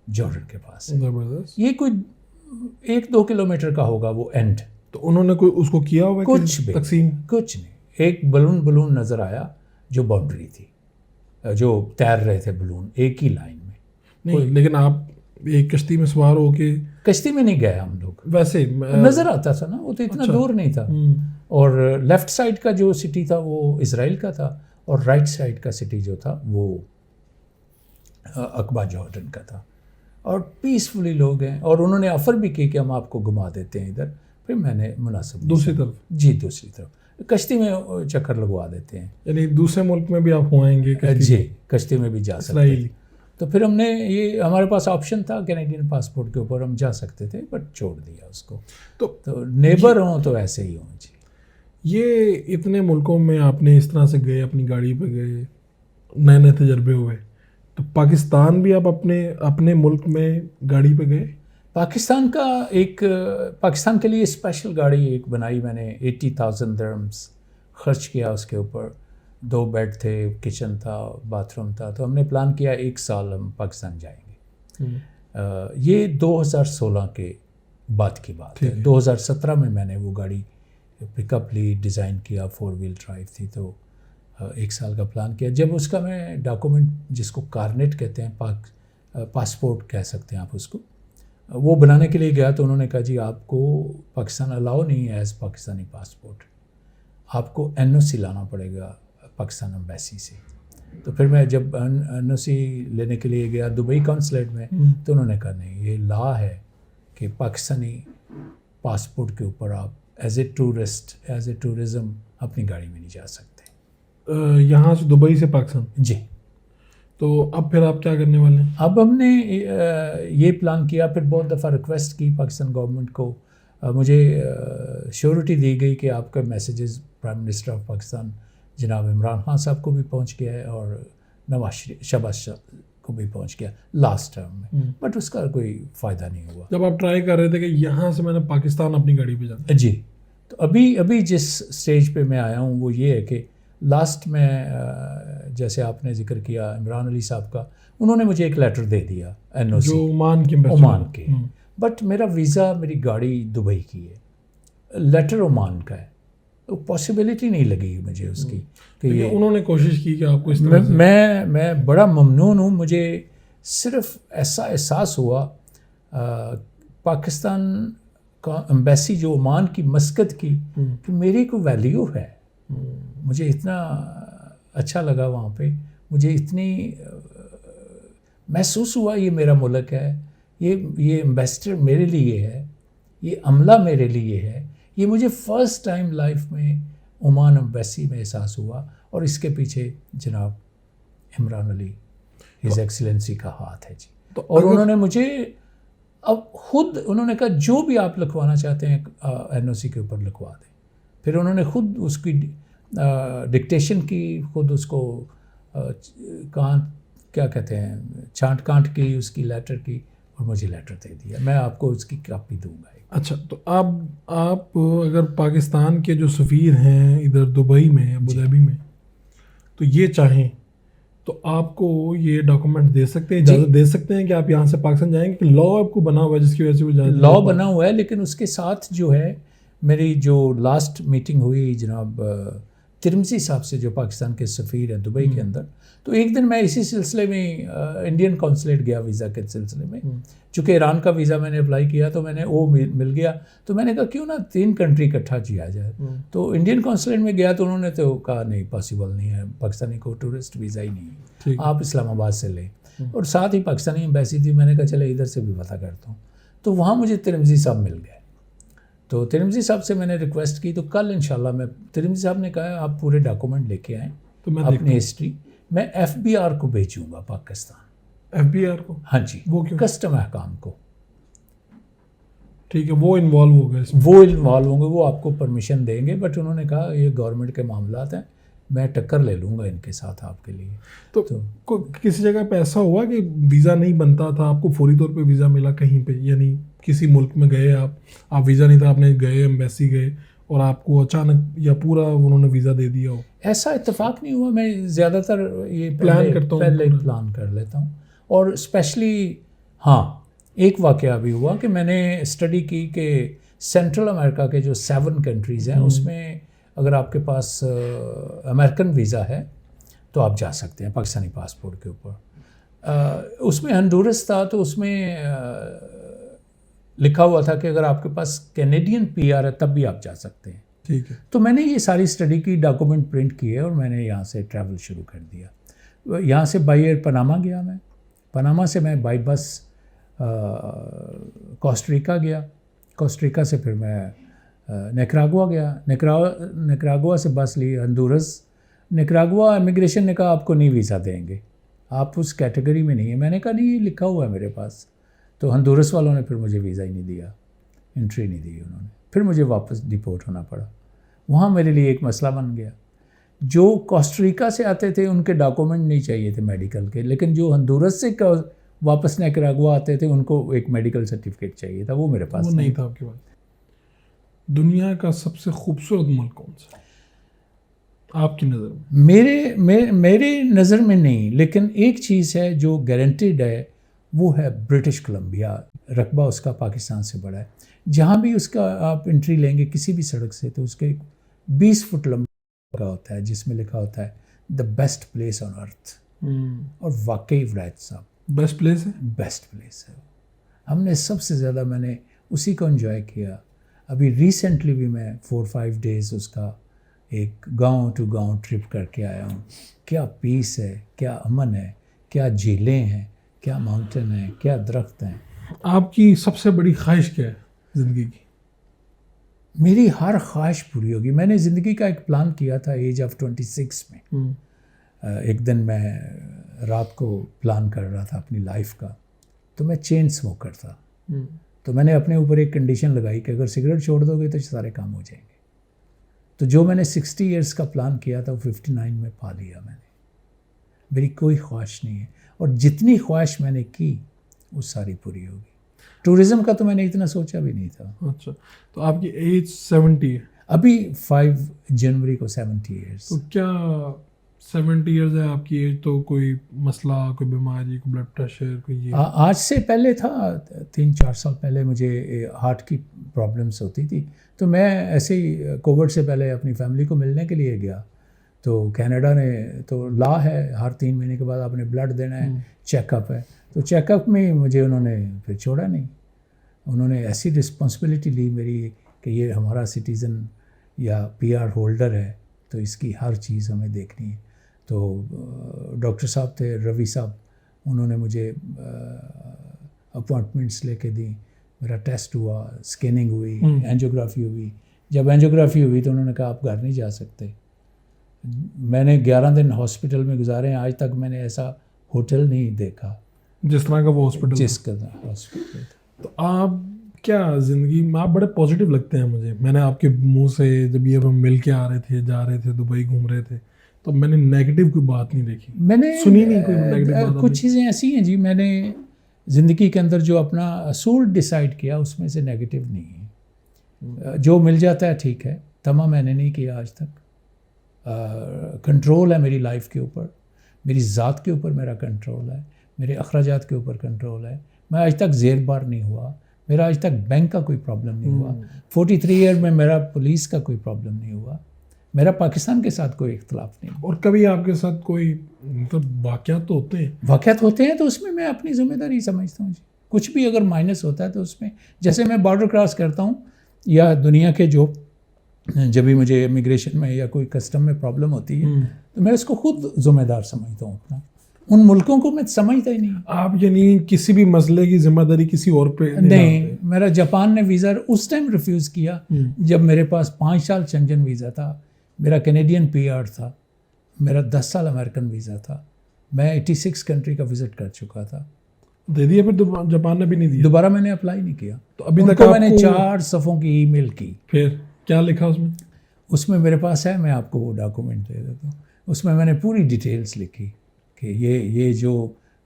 جارڈن کے پاس ہے. یہ کوئی 1-2 کلومیٹر کا ہوگا وہ اینڈ. تو انہوں نے کوئی اس کو کیا ہوا کچھ بھی تقسیم؟ کچھ نہیں. ایک بلون نظر آیا جو باؤنڈری تھی، جو تیر رہے تھے بلون ایک ہی لائن میں. نہیں لیکن آپ ایک کشتی میں سوار ہو کے؟ کشتی میں نہیں گئے ہم لوگ، ویسے نظر آتا تھا نا، وہ تو اتنا دور نہیں تھا. اور لیفٹ سائڈ کا جو سٹی تھا وہ اسرائیل کا تھا اور رائٹ سائڈ کا سٹی جو تھا وہ عقبہ جارڈن کا تھا. اور پیسفلی لوگ ہیں اور انہوں نے آفر بھی کی کہ ہم آپ کو گھما دیتے ہیں ادھر. پھر میں نے مناسب دوسری طرف دوسری طرف کشتی میں چکر لگوا دیتے ہیں. یعنی دوسرے ملک میں بھی آپ ہو آئیں گے؟ جی کشتی میں بھی جا سکتے ہیں. تو پھر ہم نے یہ ہمارے پاس آپشن تھا کینیڈین پاسپورٹ کے اوپر ہم جا سکتے تھے بٹ چھوڑ دیا اس کو. تو نیبر ہوں تو ایسے ہی ہوں. جی یہ اتنے ملکوں میں آپ نے اس طرح سے گئے، اپنی گاڑی پہ گئے، نئے نئے تجربے ہوئے، تو پاکستان بھی آپ اپنے ملک میں گاڑی پہ گئے؟ پاکستان کے لیے اسپیشل گاڑی ایک بنائی میں نے، 80,000 درہمز خرچ کیا اس کے اوپر. 2 بیڈ تھے، کچن تھا، باتھ روم تھا. تو ہم نے پلان کیا 1 سال ہم پاکستان جائیں گے. یہ 2016 کے بعد کی بات ہے. 2017 میں میں نے وہ گاڑی پک اپ لی، ڈیزائن کیا، 4 ویل ڈرائیو تھی. تو 1 سال کا پلان کیا. جب اس کا میں ڈاکومنٹ جس کو کارنیٹ کہتے ہیں، پاسپورٹ کہہ سکتے ہیں آپ اس کو، وہ بنانے کے لیے گیا تو انہوں نے کہا جی آپ کو پاکستان الاؤ نہیں ہے ایز پاکستانی پاسپورٹ، آپ کو NOC لانا پڑے گا پاکستان ایمبیسی سے. تو پھر میں جب NOC لینے کے لیے گیا دبئی کونسلیٹ میں، تو انہوں نے کہا نہیں، یہ لا ہے کہ پاکستانی پاسپورٹ کے اوپر آپ as a tourist, as a tourism اپنی گاڑی میں نہیں جا سکتے. یہاں سے دبئی سے پاکستان؟ جی. تو اب پھر آپ کیا کرنے والے ہیں؟ اب ہم نے یہ پلان کیا، پھر بہت دفعہ ریکویسٹ کی پاکستان گورنمنٹ کو. مجھے شیورٹی دی گئی کہ آپ کا messages prime minister of Pakistan جناب عمران خان صاحب کو بھی پہنچ گیا ہے اور شہباز شریف کو بھی پہنچ گیا لاسٹ ٹرم میں. بٹ اس کا کوئی فائدہ نہیں ہوا. جب آپ ٹرائی کر رہے تھے کہ یہاں سے میں نے پاکستان اپنی گاڑی پہ جانا، جی، تو ابھی جس سٹیج پہ میں آیا ہوں وہ یہ ہے کہ لاسٹ میں جیسے آپ نے ذکر کیا عمران علی صاحب کا، انہوں نے مجھے ایک لیٹر دے دیا NOC جو عمان کے، بٹ میرا ویزا، میری گاڑی دبئی کی ہے، لیٹر عمان کا ہے. تو پاسبلٹی نہیں لگی مجھے اس کی کہ یہ انہوں نے کوشش کی کہ آپ کو اس طرح سے. میں بڑا ممنون ہوں. مجھے صرف ایسا احساس ہوا پاکستان کا ایمبیسی جو عمان کی مسقط کی کہ میری کوئی ویلیو ہے. مجھے اتنا اچھا لگا وہاں پہ، مجھے اتنی محسوس ہوا یہ میرا ملک ہے، یہ ایمبیسڈر میرے لیے ہے، یہ عملہ میرے لیے ہے. یہ مجھے فرسٹ ٹائم لائف میں عمان ایمبیسی میں احساس ہوا. اور اس کے پیچھے جناب عمران علی ہز ایکسیلنسی کا ہاتھ ہے جی. اور انہوں نے مجھے اب خود انہوں نے کہا جو بھی آپ لکھوانا چاہتے ہیں NOC کے اوپر لکھوا دیں. پھر انہوں نے خود اس کی ڈکٹیشن کی، خود اس کو کیا کہتے ہیں چھانٹ کانٹ کی اس کی لیٹر کی، اور مجھے لیٹر دے دیا. میں آپ کو اس کی کاپی دوں گا. اچھا، تو آپ اگر پاکستان کے جو سفیر ہیں ادھر دبئی میں، ابوظہبی میں، تو یہ چاہیں تو آپ کو یہ ڈاکومنٹ دے سکتے ہیں، اجازت دے سکتے ہیں کہ آپ یہاں سے پاکستان جائیں گے؟ کہ لا آپ کو بنا ہوا ہے جس کی وجہ سے وہ لا بنا ہوا ہے. لیکن اس کے ساتھ جو ہے میری جو لاسٹ میٹنگ ہوئی جناب ترمزی صاحب سے جو پاکستان کے سفیر ہیں دبئی کے اندر، تو ایک دن میں اسی سلسلے میں انڈین کونسلیٹ گیا ویزا کے سلسلے میں. چونکہ ایران کا ویزا میں نے اپلائی کیا تو میں نے وہ مل گیا، تو میں نے کہا کیوں نہ 3 کنٹری اکٹھا کیا جائے. تو انڈین کونسلیٹ میں گیا تو انہوں نے تو کہا نہیں پاسبل نہیں ہے، پاکستانی کو ٹورسٹ ویزا ہی نہیں ہے، آپ اسلام آباد سے لیں. اور ساتھ ہی پاکستانی ایمبیسی تھی، میں نے کہا چلے ادھر سے بھی پتہ کرتا ہوں. تو وہاں مجھے ترمزی صاحب مل گئے. تو ترمزی صاحب سے میں نے ریکویسٹ کی، تو کل انشاءاللہ میں ترمزی صاحب نے کہا آپ پورے ڈاکومنٹ لے کے آئیں اپنی ہسٹری، میں FBR کو بھیجوں گا پاکستان. FBR کو؟ ہاں جی، وہ کیوں؟ کسٹم احکام کو. ٹھیک ہے، وہ انوالو ہو گئے، وہ انوالو ہوں گے، وہ آپ کو پرمیشن دیں گے. بٹ انہوں نے کہا یہ گورنمنٹ کے معاملات ہیں، میں ٹکر لے لوں گا ان کے ساتھ آپ کے لیے. تو کسی جگہ پہ ایسا ہوا کہ ویزا نہیں بنتا تھا، آپ کو فوری طور پہ ویزا ملا کہیں پہ؟ یعنی کسی ملک میں گئے آپ ویزا نہیں تھا، آپ نے گئے ایمبیسی گئے اور آپ کو اچانک یا پورا انہوں نے ویزا دے دیا ہو؟ ایسا اتفاق نہیں ہوا. میں زیادہ تر یہ پلان کرتا ہوں، پہلے پلان کر لیتا ہوں. اور اسپیشلی ہاں ایک واقعہ بھی ہوا کہ میں نے اسٹڈی کی کہ سینٹرل امریکہ کے جو 7 کنٹریز ہیں اس میں اگر آپ کے پاس امریکن ویزا ہے تو آپ جا سکتے ہیں پاکستانی پاسپورٹ کے اوپر. اس میں ہنڈورس تھا تو اس میں لکھا ہوا تھا کہ اگر آپ کے پاس کینیڈین PR ہے تب بھی آپ جا سکتے ہیں. ٹھیک ہے. تو میں نے یہ ساری اسٹڈی کی، ڈاکومنٹ پرنٹ کیے اور میں نے یہاں سے ٹریول شروع کر دیا. یہاں سے بائی ایئر پناما گیا. میں پناما سے میں بائی بس کوسٹریکا گیا. کوسٹریکا سے پھر میں نیکراگوا گیا. نیکراگوا سے بس لی ہنڈورس. نیکراگوا امیگریشن نے کہا آپ کو نہیں ویزا دیں گے، آپ اس کیٹیگری میں نہیں ہیں. میں نے کہا نہیں یہ لکھا ہوا ہے میرے پاس. تو ہنڈورس والوں نے پھر مجھے ویزا ہی نہیں دیا، انٹری نہیں دی انہوں نے. پھر مجھے واپس ڈپورٹ ہونا پڑا. وہاں میرے لیے ایک مسئلہ بن گیا. جو کوسٹریکا سے آتے تھے ان کے ڈاکومنٹ نہیں چاہیے تھے میڈیکل کے, لیکن جو ہندورس سے واپس نیکراگوا آتے تھے ان کو ایک میڈیکل سرٹیفکیٹ چاہیے تھا, وہ میرے پاس نہیں تھا آپ کے پاس. دنیا کا سب سے خوبصورت ملک کون سا آپ کی نظر میں؟ میرے نظر میں نہیں, لیکن ایک چیز ہے جو گارنٹیڈ ہے, وہ ہے برٹش کولمبیا. رقبہ اس کا پاکستان سے بڑا ہے. جہاں بھی اس کا آپ انٹری لیں گے کسی بھی سڑک سے تو اس کے 20 فٹ لمبا کا ہوتا ہے جس میں لکھا ہوتا ہے دا بیسٹ پلیس آن ارتھ. اور واقعی ولایت صاحب بیسٹ پلیس ہے, بیسٹ پلیس ہے. ہم نے سب سے زیادہ میں نے اسی کو انجوائے کیا. ابھی ریسنٹلی بھی میں 4-5 ڈیز اس کا ایک گاؤں ٹو گاؤں ٹرپ کر کے آیا ہوں. کیا پیس ہے, کیا امن ہے, کیا جھیلیں ہیں, کیا ماؤنٹین ہیں, کیا درخت ہیں. آپ کی سب سے بڑی خواہش کیا ہے زندگی کی؟ میری ہر خواہش پوری ہوگی. میں نے زندگی کا ایک پلان کیا تھا ایج آف 26 میں. ایک دن میں رات کو پلان کر رہا تھا اپنی لائف کا, تو میں چین اسموکر تھا. تو میں نے اپنے اوپر ایک کنڈیشن لگائی کہ اگر سگریٹ چھوڑ دو گے تو سارے کام ہو جائیں گے. تو جو میں نے 60 ایئرس کا پلان کیا تھا وہ 59 میں پا لیا میں نے. میری کوئی خواہش نہیں ہے, اور جتنی خواہش میں نے کی وہ ساری پوری ہوگی. ٹورزم کا تو میں نے اتنا سوچا بھی نہیں تھا. اچھا, تو آپ کی ایج 70 ہے ابھی 5 جنوری کو 70 ایئرس. تو کیا 70 ایئرز ہے آپ کی ایج, تو کوئی مسئلہ, کوئی بیماری, کوئی بلڈ پریشر, کوئی یہ؟ آج سے پہلے تھا 3-4 سال پہلے مجھے ہارٹ کی پرابلمس ہوتی تھی. تو میں ایسے ہی کووڈ سے پہلے اپنی فیملی کو ملنے کے لیے گیا. تو کینیڈا نے تو لا ہے ہر 3 مہینے کے بعد آپ نے بلڈ دینا ہے, چیک اپ ہے. تو چیک اپ میں مجھے انہوں نے پھر چھوڑا نہیں. انہوں نے ایسی رسپانسبلٹی لی میری کہ یہ ہمارا سٹیزن یا PR ہولڈر ہے تو اس کی ہر چیز ہمیں دیکھنی ہے. تو ڈاکٹر صاحب تھے روی صاحب, انہوں نے مجھے اپوائنٹمنٹس لے کے دیں. میرا ٹیسٹ ہوا, اسکیننگ ہوئی, اینجیوگرافی ہوئی. جب اینجیوگرافی ہوئی تو انہوں نے کہا آپ گھر نہیں جا سکتے. میں نے 11 دن ہاسپٹل میں گزارے ہیں. آج تک میں نے ایسا ہوٹل نہیں دیکھا جس طرح کا وہ ہاسپٹل, جس کا ہاسپٹل. تو آپ کیا زندگی میں آپ بڑے پازیٹیو لگتے ہیں مجھے. میں نے آپ کے منہ سے جب یہ ہم مل کے آ رہے تھے, جا رہے تھے, دبئی گھوم رہے تھے, تو میں نے نیگیٹو کوئی بات نہیں دیکھی, میں نے سنی نہیں کوئی نیگیٹو بات. کچھ چیزیں ایسی ہیں جی, میں نے زندگی کے اندر جو اپنا اصول ڈیسائیڈ کیا اس میں سے نیگیٹو نہیں ہے. جو مل جاتا ہے ٹھیک ہے, تمام میں نے نہیں کیا آج تک. کنٹرول ہے میری لائف کے اوپر, میری ذات کے اوپر میرا کنٹرول ہے, میرے اخراجات کے اوپر کنٹرول ہے. میں آج تک زیر بار نہیں ہوا, میرا آج تک بینک کا کوئی پرابلم نہیں ہوا. 43 ایئر میں میرا پولیس کا کوئی پرابلم نہیں ہوا. میرا پاکستان کے ساتھ کوئی اختلاف نہیں. اور کبھی آپ کے ساتھ کوئی مطلب واقعات تو ہوتے ہیں؟ واقعات ہوتے ہیں تو اس میں میں اپنی ذمہ داری سمجھتا ہوں جی. کچھ بھی اگر مائنس ہوتا ہے تو اس میں, جیسے میں بارڈر کراس کرتا ہوں یا دنیا کے جو جب بھی مجھے امیگریشن میں یا کوئی کسٹم میں پرابلم ہوتی ہے تو میں اس کو خود ذمہ دار سمجھتا ہوں اپنا. ان ملکوں کو میں سمجھتا ہی نہیں. آپ یعنی کسی بھی مسئلے کی ذمہ داری کسی اور پہ نہیں. میرا جاپان نے ویزا اس ٹائم ریفیوز کیا جب میرے پاس 5 سال شنجن ویزا تھا, میرا کینیڈین PR تھا, میرا 10 سال امریکن ویزا تھا, میں 86 کنٹری کا وزٹ کر چکا تھا. دے دیا پھر جاپان نے بھی نہیں دیا؟ دوبارہ میں نے اپلائی نہیں کیا. تو ابھی تک میں نے 4 صفوں کی ای میل کی. پھر کیا لکھا اس میں؟ اس میں میرے پاس ہے, میں آپ کو وہ ڈاکومنٹ دے دیتا ہوں. اس میں میں نے پوری ڈیٹیلز لکھی کہ یہ جو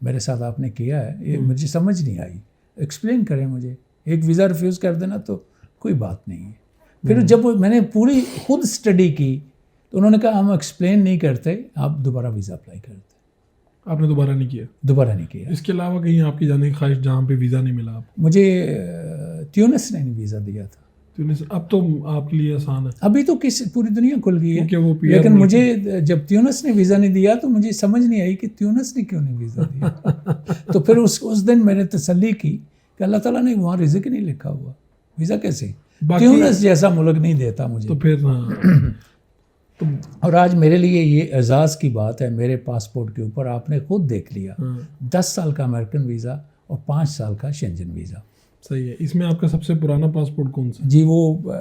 میرے ساتھ آپ نے کیا ہے یہ مجھے سمجھ نہیں آئی, ایکسپلین کریں مجھے. ایک ویزا ریفیوز کر دینا تو کوئی بات نہیں ہے. پھر جب میں نے پوری خود اسٹڈی کی تو انہوں نے کہا ہم ایکسپلین نہیں کرتے, آپ دوبارہ ویزا اپلائی کرتے. آپ نے دوبارہ نہیں کیا؟ دوبارہ نہیں کیا. اس کے علاوہ کہیں آپ کی جانے کی خواہش جہاں پہ ویزا نہیں ملا؟ مجھے تیونس نے ویزا دیا تھا. اب تو آپ کے لیے آسان ہے, ابھی تو پوری دنیا کھل گئی ہے. وہ لیکن مجھے جب تیونس نے ویزا نہیں دیا تو مجھے سمجھ نہیں آئی کہ تیونس نے کیوں نہیں ویزا دیا. تو پھر اس دن میں نے تسلی کی کہ اللہ تعالیٰ نے وہاں رزق نہیں لکھا ہوا, ویزا کیسے, تیونس جیسا ملک نہیں دیتا مجھے. تو پھر اور آج میرے لیے یہ اعزاز کی بات ہے, میرے پاسپورٹ کے اوپر آپ نے خود دیکھ لیا 10 سال کا امریکن ویزا اور 5 سال کا شنجن ویزا. صحیح ہے. اس میں آپ کا سب سے پرانا پاسپورٹ کون سا؟ جی وہ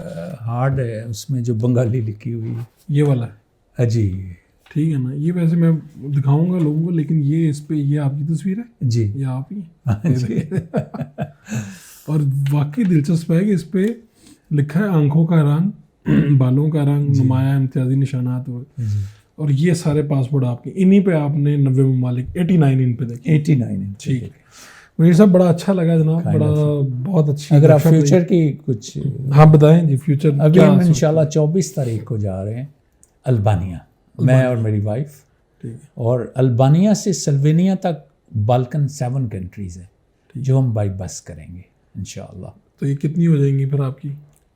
ہارڈ ہے, اس میں جو بنگالی لکھی ہوئی ہے. یہ والا ہے جی. ٹھیک ہے نا. یہ ویسے میں دکھاؤں گا لوگوں کو, لیکن یہ اس پہ یہ آپ کی تصویر ہے جی, یہ آپ ہی. اور واقعی دلچسپ ہے کہ اس پہ لکھا ہے آنکھوں کا رنگ بالوں کا رنگ، نمایاں امتیازی نشانات ہوئے، اور یہ سارے پاسپورٹ آپ کے، انہی پہ آپ نے 90 ممالک 89 ان پہ دیکھے. 89. ٹھیک ہے منیر صاحب، بڑا اچھا لگا جناب، بہت اچھی. اگر آپ فیوچر کی کچھ، ہاں بتائیں جی فیوچر. ابھی ہم انشاءاللہ 24 تاریخ کو جا رہے ہیں البانیہ، میں اور میری وائف، اور البانیہ سے سلوینیا تک بالکن 7 کنٹریز ہیں جو ہم بائی بس کریں گے انشاءاللہ. تو یہ کتنی ہو جائیں گی پھر آپ کی؟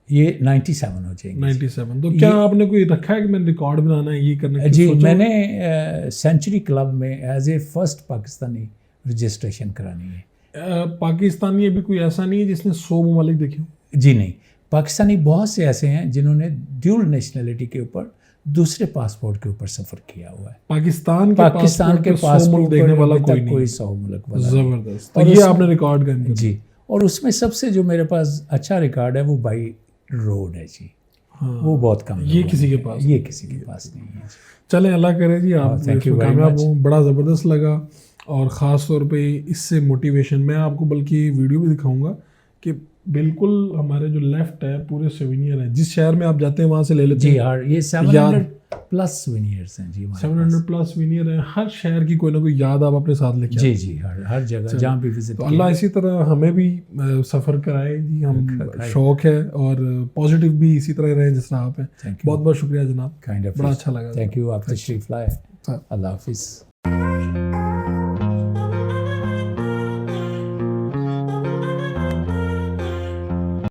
یہ 97 ہو جائیں گے. 97. تو کیا آپ نے کوئی رکھا ہے کہ میں نے ریکارڈ بنانا ہے یہ کرنا ہے؟ جی میں نے سینچری کلب میں as a first Pakistani registration کرانی ہے. پاکستانی ابھی کوئی ایسا نہیں ہے جس نے 100 ممالک دیکھے ہوں؟ جی نہیں، پاکستانی بہت سے ایسے ہیں جنہوں نے ڈیول نیشنلٹی کے اوپر دوسرے پاسپورٹ کے اوپر سفر کیا ہوا ہے. پاکستان کے پاسپورٹ دیکھنے والا کوئی 100 ملک والا. زبردست. تو یہ آپ نے ریکارڈ کر جی، اور اس میں سب سے جو میرے پاس اچھا ریکارڈ ہے وہ بائی روڈ ہے جی. وہ بہت کم، یہ کسی کے پاس نہیں ہے. چلیں اللہ کرے جی آپ کامیاب ہوں. بڑا زبردست لگا، اور خاص طور پہ اس سے موٹیویشن، میں آپ کو بلکہ ویڈیو بھی دکھاؤں گا کہ بالکل ہمارے جو لیفٹ ہے پورے سوینئر ہیں، جس شہر میں آپ جاتے ہیں وہاں سے لے لیتے ہیں. جی ہاں، یہ 700 پلس سوینئرز ہیں جی. 700 پلس سوینئر ہیں. ہر شہر کی کوئی نہ کوئی یاد آپ اپنے ساتھ لے کے جی جی ہر جگہ جہاں بھی وزٹ. تو اللہ اسی طرح ہمیں بھی سفر کرائے جی. ہم شوق ہے، اور پازیٹیو بھی اسی طرح رہے جس طرح آپ ہیں. بہت بہت شکریہ جناب، بڑا اچھا لگا. Thank you. آپ تشریف لائے. اللہ حافظ.